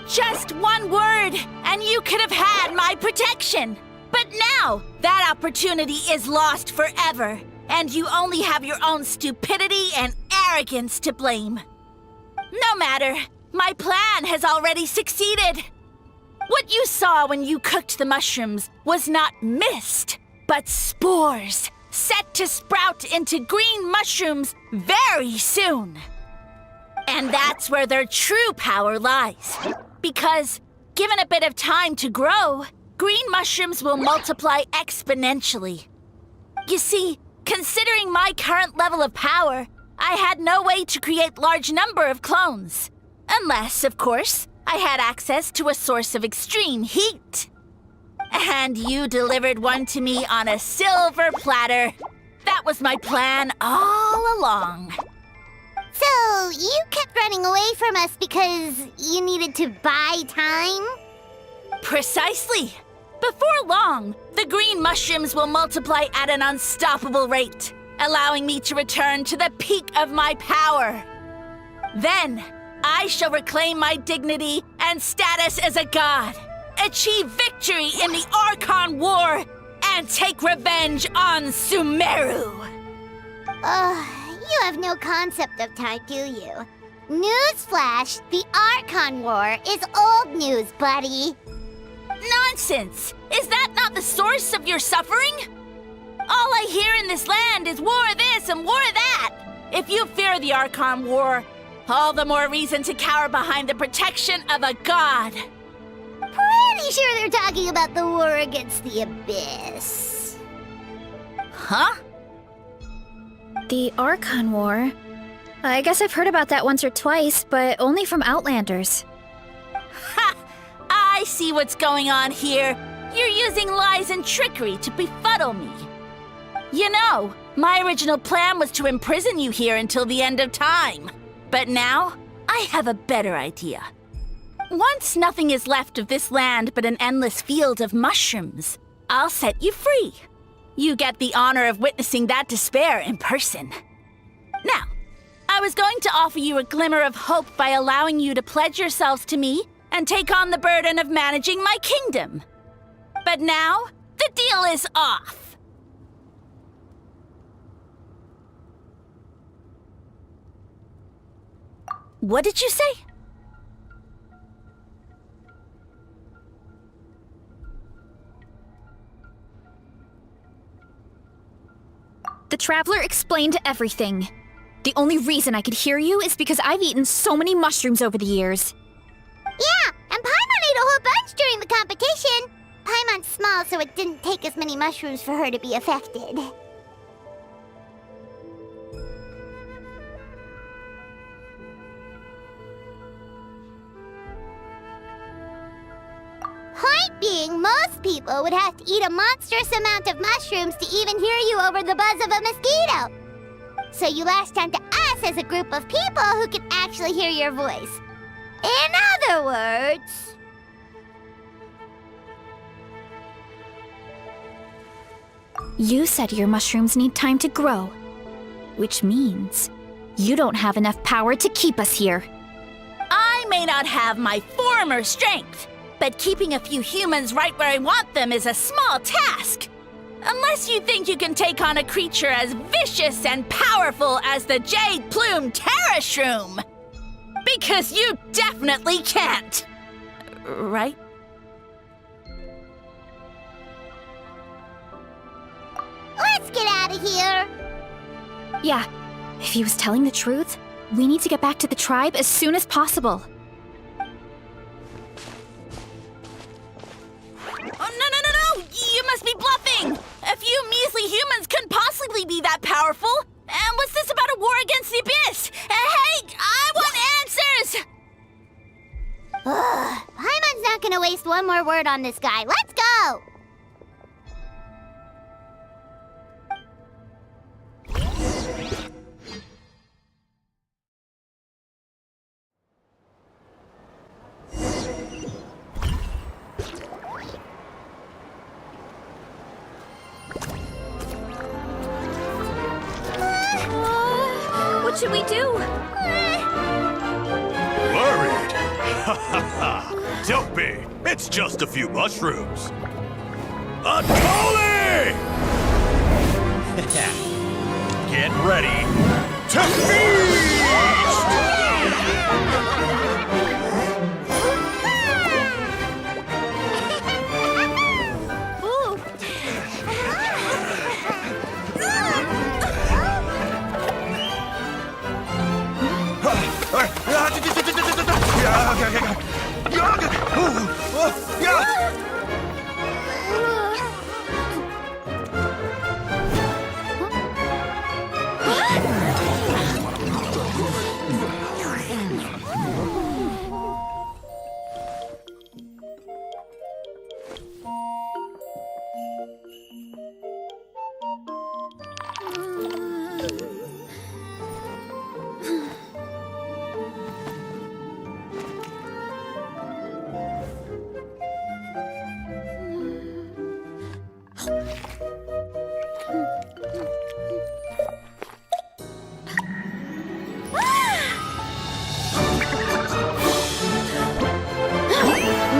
Just one word, and you could have had my protection. But now, that opportunity is lost forever, and you only have your own stupidity and arrogance to blame. No matter, my plan has already succeeded. What you saw when you cooked the mushrooms was not mist, but spores, set to sprout into green mushrooms very soon. And that's where their true power lies. Because, given a bit of time to grow, green mushrooms will multiply exponentially. You see, considering my current level of power, I had no way to create large number of clones. Unless, of course, I had access to a source of extreme heat. And you delivered one to me on a silver platter. That was my plan all along. So, you kept running away from us because you needed to buy time? Precisely. Before long, the green mushrooms will multiply at an unstoppable rate, allowing me to return to the peak of my power. Then, I shall reclaim my dignity and status as a god, achieve victory in the Archon War, and take revenge on Sumeru. You have no concept of time, do you? Newsflash, the Archon War is old news, buddy. Nonsense! Is that not the source of your suffering? All I hear in this land is war this and war that. If you fear the Archon War, all the more reason to cower behind the protection of a god. Pretty sure they're talking about the war against the Abyss. Huh? The Archon War? I guess I've heard about that once or twice, but only from Outlanders. Ha! I see what's going on here. You're using lies and trickery to befuddle me. You know, my original plan was to imprison you here until the end of time. But now, I have a better idea. Once nothing is left of this land but an endless field of mushrooms, I'll set you free. You get the honor of witnessing that despair in person. Now, I was going to offer you a glimmer of hope by allowing you to pledge yourselves to me and take on the burden of managing my kingdom. But now, the deal is off. What did you say? The Traveler explained everything. The only reason I could hear you is because I've eaten so many mushrooms over the years. Yeah, and Paimon ate a whole bunch during the competition. Paimon's small, so it didn't take as many mushrooms for her to be affected. Point being, most people would have to eat a monstrous amount of mushrooms to even hear you over the buzz of a mosquito. So you latched onto us as a group of people who can actually hear your voice. In other words... You said your mushrooms need time to grow, which means you don't have enough power to keep us here. I may not have my former strength, but keeping a few humans right where I want them is a small task. Unless you think you can take on a creature as vicious and powerful as the Jade Plume Terra Shroom. Because you definitely can't. Right? Let's get out of here! Yeah, if he was telling the truth, we need to get back to the tribe as soon as possible. Oh, no! You must be bluffing! A few measly humans couldn't possibly be that powerful! And what's this about a war against the Abyss? Hey, I want answers! Paimon's not gonna waste one more word on this guy. Let's go! What should we do? Worried? Ha ha ha! Don't be! It's just a few mushrooms! Atoli! Get ready to feast!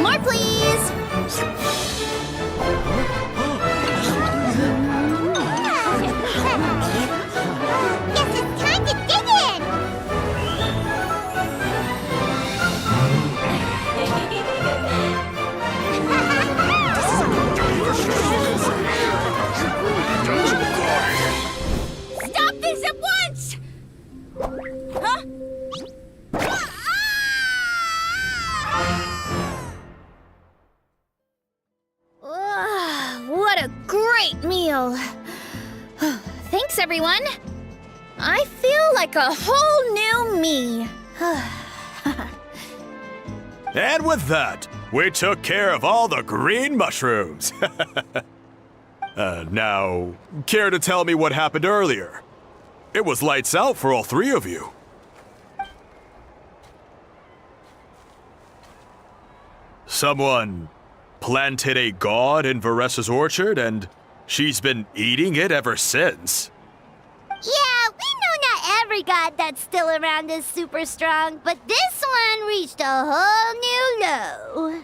More, please! Guess it's time to dig in! Stop this at once! Huh? What a great meal! Thanks, everyone. I feel like a whole new me. And with that, we took care of all the green mushrooms. Now, care to tell me what happened earlier? It was lights out for all three of you. Someone planted a god in Varessa's orchard, and she's been eating it ever since. Yeah, we know not every god that's still around is super strong, but this one reached a whole new low.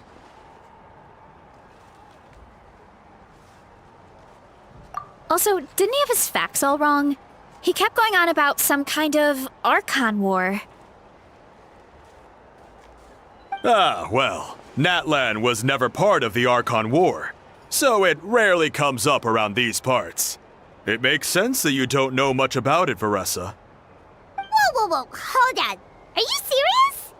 Also, didn't he have his facts all wrong? He kept going on about some kind of Archon war. Ah, well, Natlan was never part of the Archon War, so it rarely comes up around these parts. It makes sense that you don't know much about it, Varessa. Whoa, hold on. Are you serious?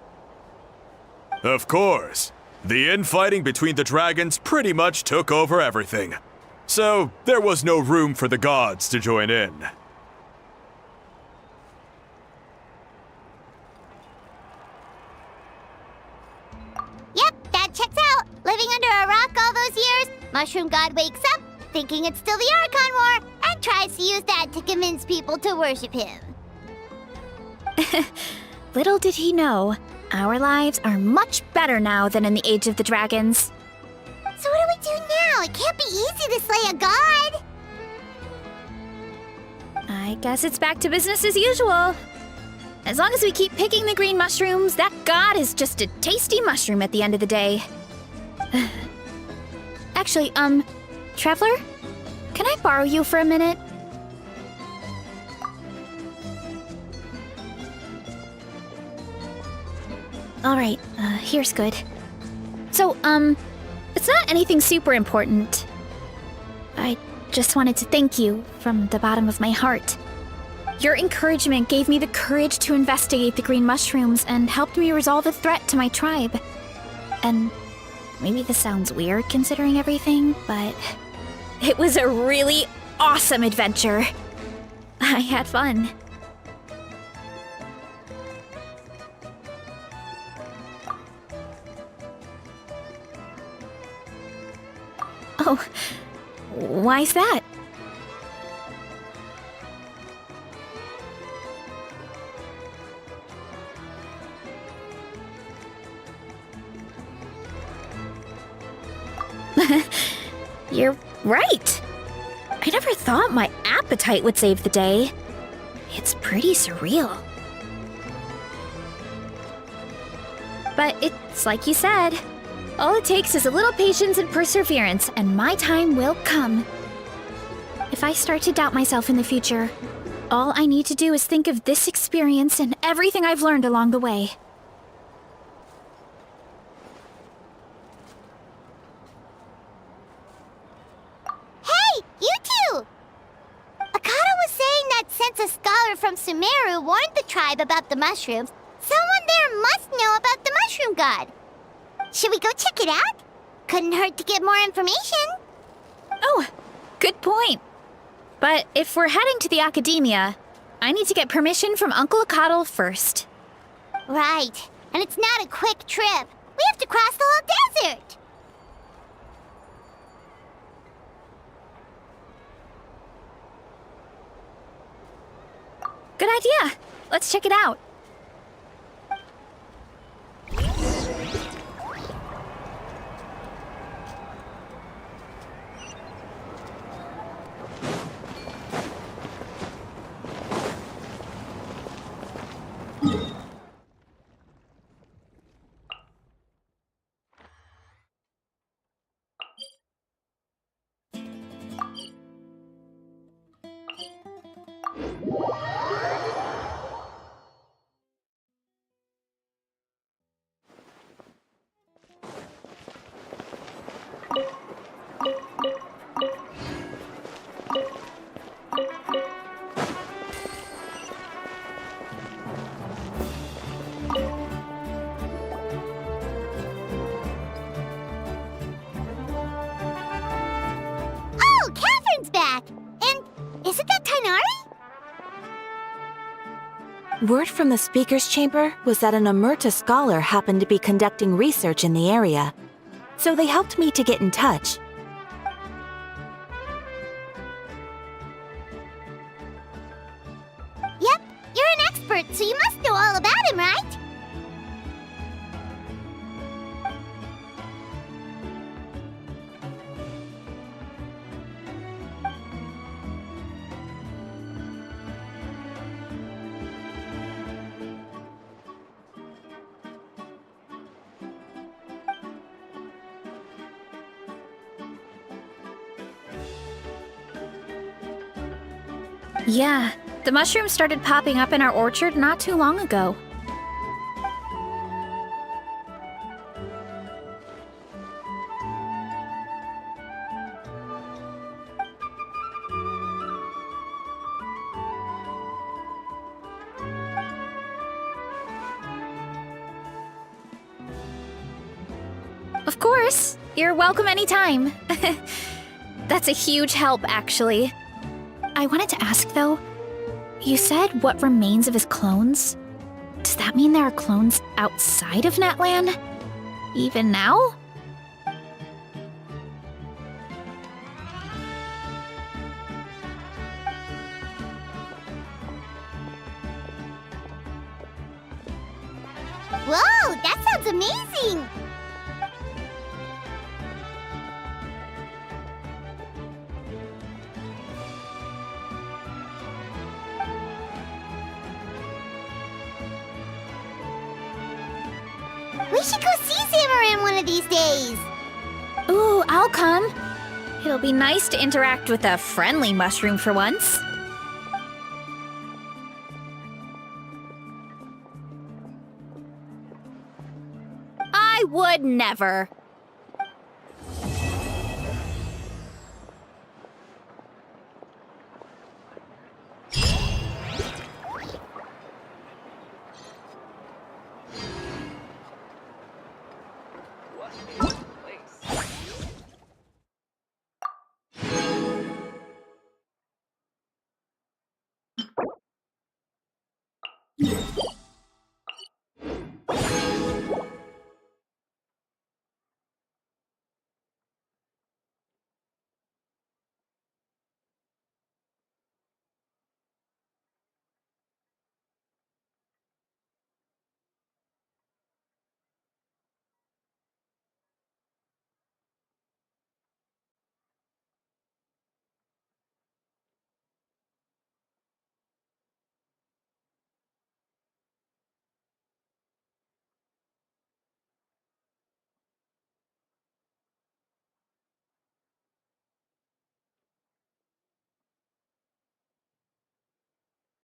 Of course. The infighting between the dragons pretty much took over everything. So, there was no room for the gods to join in. Yep, that checks out. Living under a rock all those years, Mushroom God wakes up, thinking it's still the Archon War, and tries to use that to convince people to worship him. Little did he know, our lives are much better now than in the Age of the Dragons. So what do we do now? It can't be easy to slay a god. I guess it's back to business as usual. As long as we keep picking the green mushrooms, that god is just a tasty mushroom at the end of the day. Actually, Traveler? Can I borrow you for a minute? Alright, here's good. So, it's not anything super important. I just wanted to thank you from the bottom of my heart. Your encouragement gave me the courage to investigate the green mushrooms and helped me resolve a threat to my tribe. And maybe this sounds weird considering everything, but it was a really awesome adventure. I had fun. Oh, why's that? You're right. I never thought my appetite would save the day. It's pretty surreal. But it's like you said. All it takes is a little patience and perseverance, and my time will come. If I start to doubt myself in the future, all I need to do is think of this experience and everything I've learned along the way. Hey, you two! Akata was saying that since a scholar from Sumeru warned the tribe about the mushrooms, someone there must know about the mushroom god. Should we go check it out? Couldn't hurt to get more information. Oh, good point. But if we're heading to the academia, I need to get permission from Uncle Akatl first. Right, and it's not a quick trip. We have to cross the whole desert. Good idea. Let's check it out. Oh, Catherine's back! And isn't that Tainari? Word from the speaker's chamber was that an Emerta scholar happened to be conducting research in the area, so they helped me to get in touch. Yep, you're an expert, so you must know all about him, right? Yeah, the mushrooms started popping up in our orchard not too long ago. Of course, you're welcome anytime. That's a huge help, actually. I wanted to ask, though, you said what remains of his clones? Does that mean there are clones outside of Natlan? Even now? Whoa, that sounds amazing! We should go see Zamarin one of these days! Ooh, I'll come. It'll be nice to interact with a friendly mushroom for once. I would never.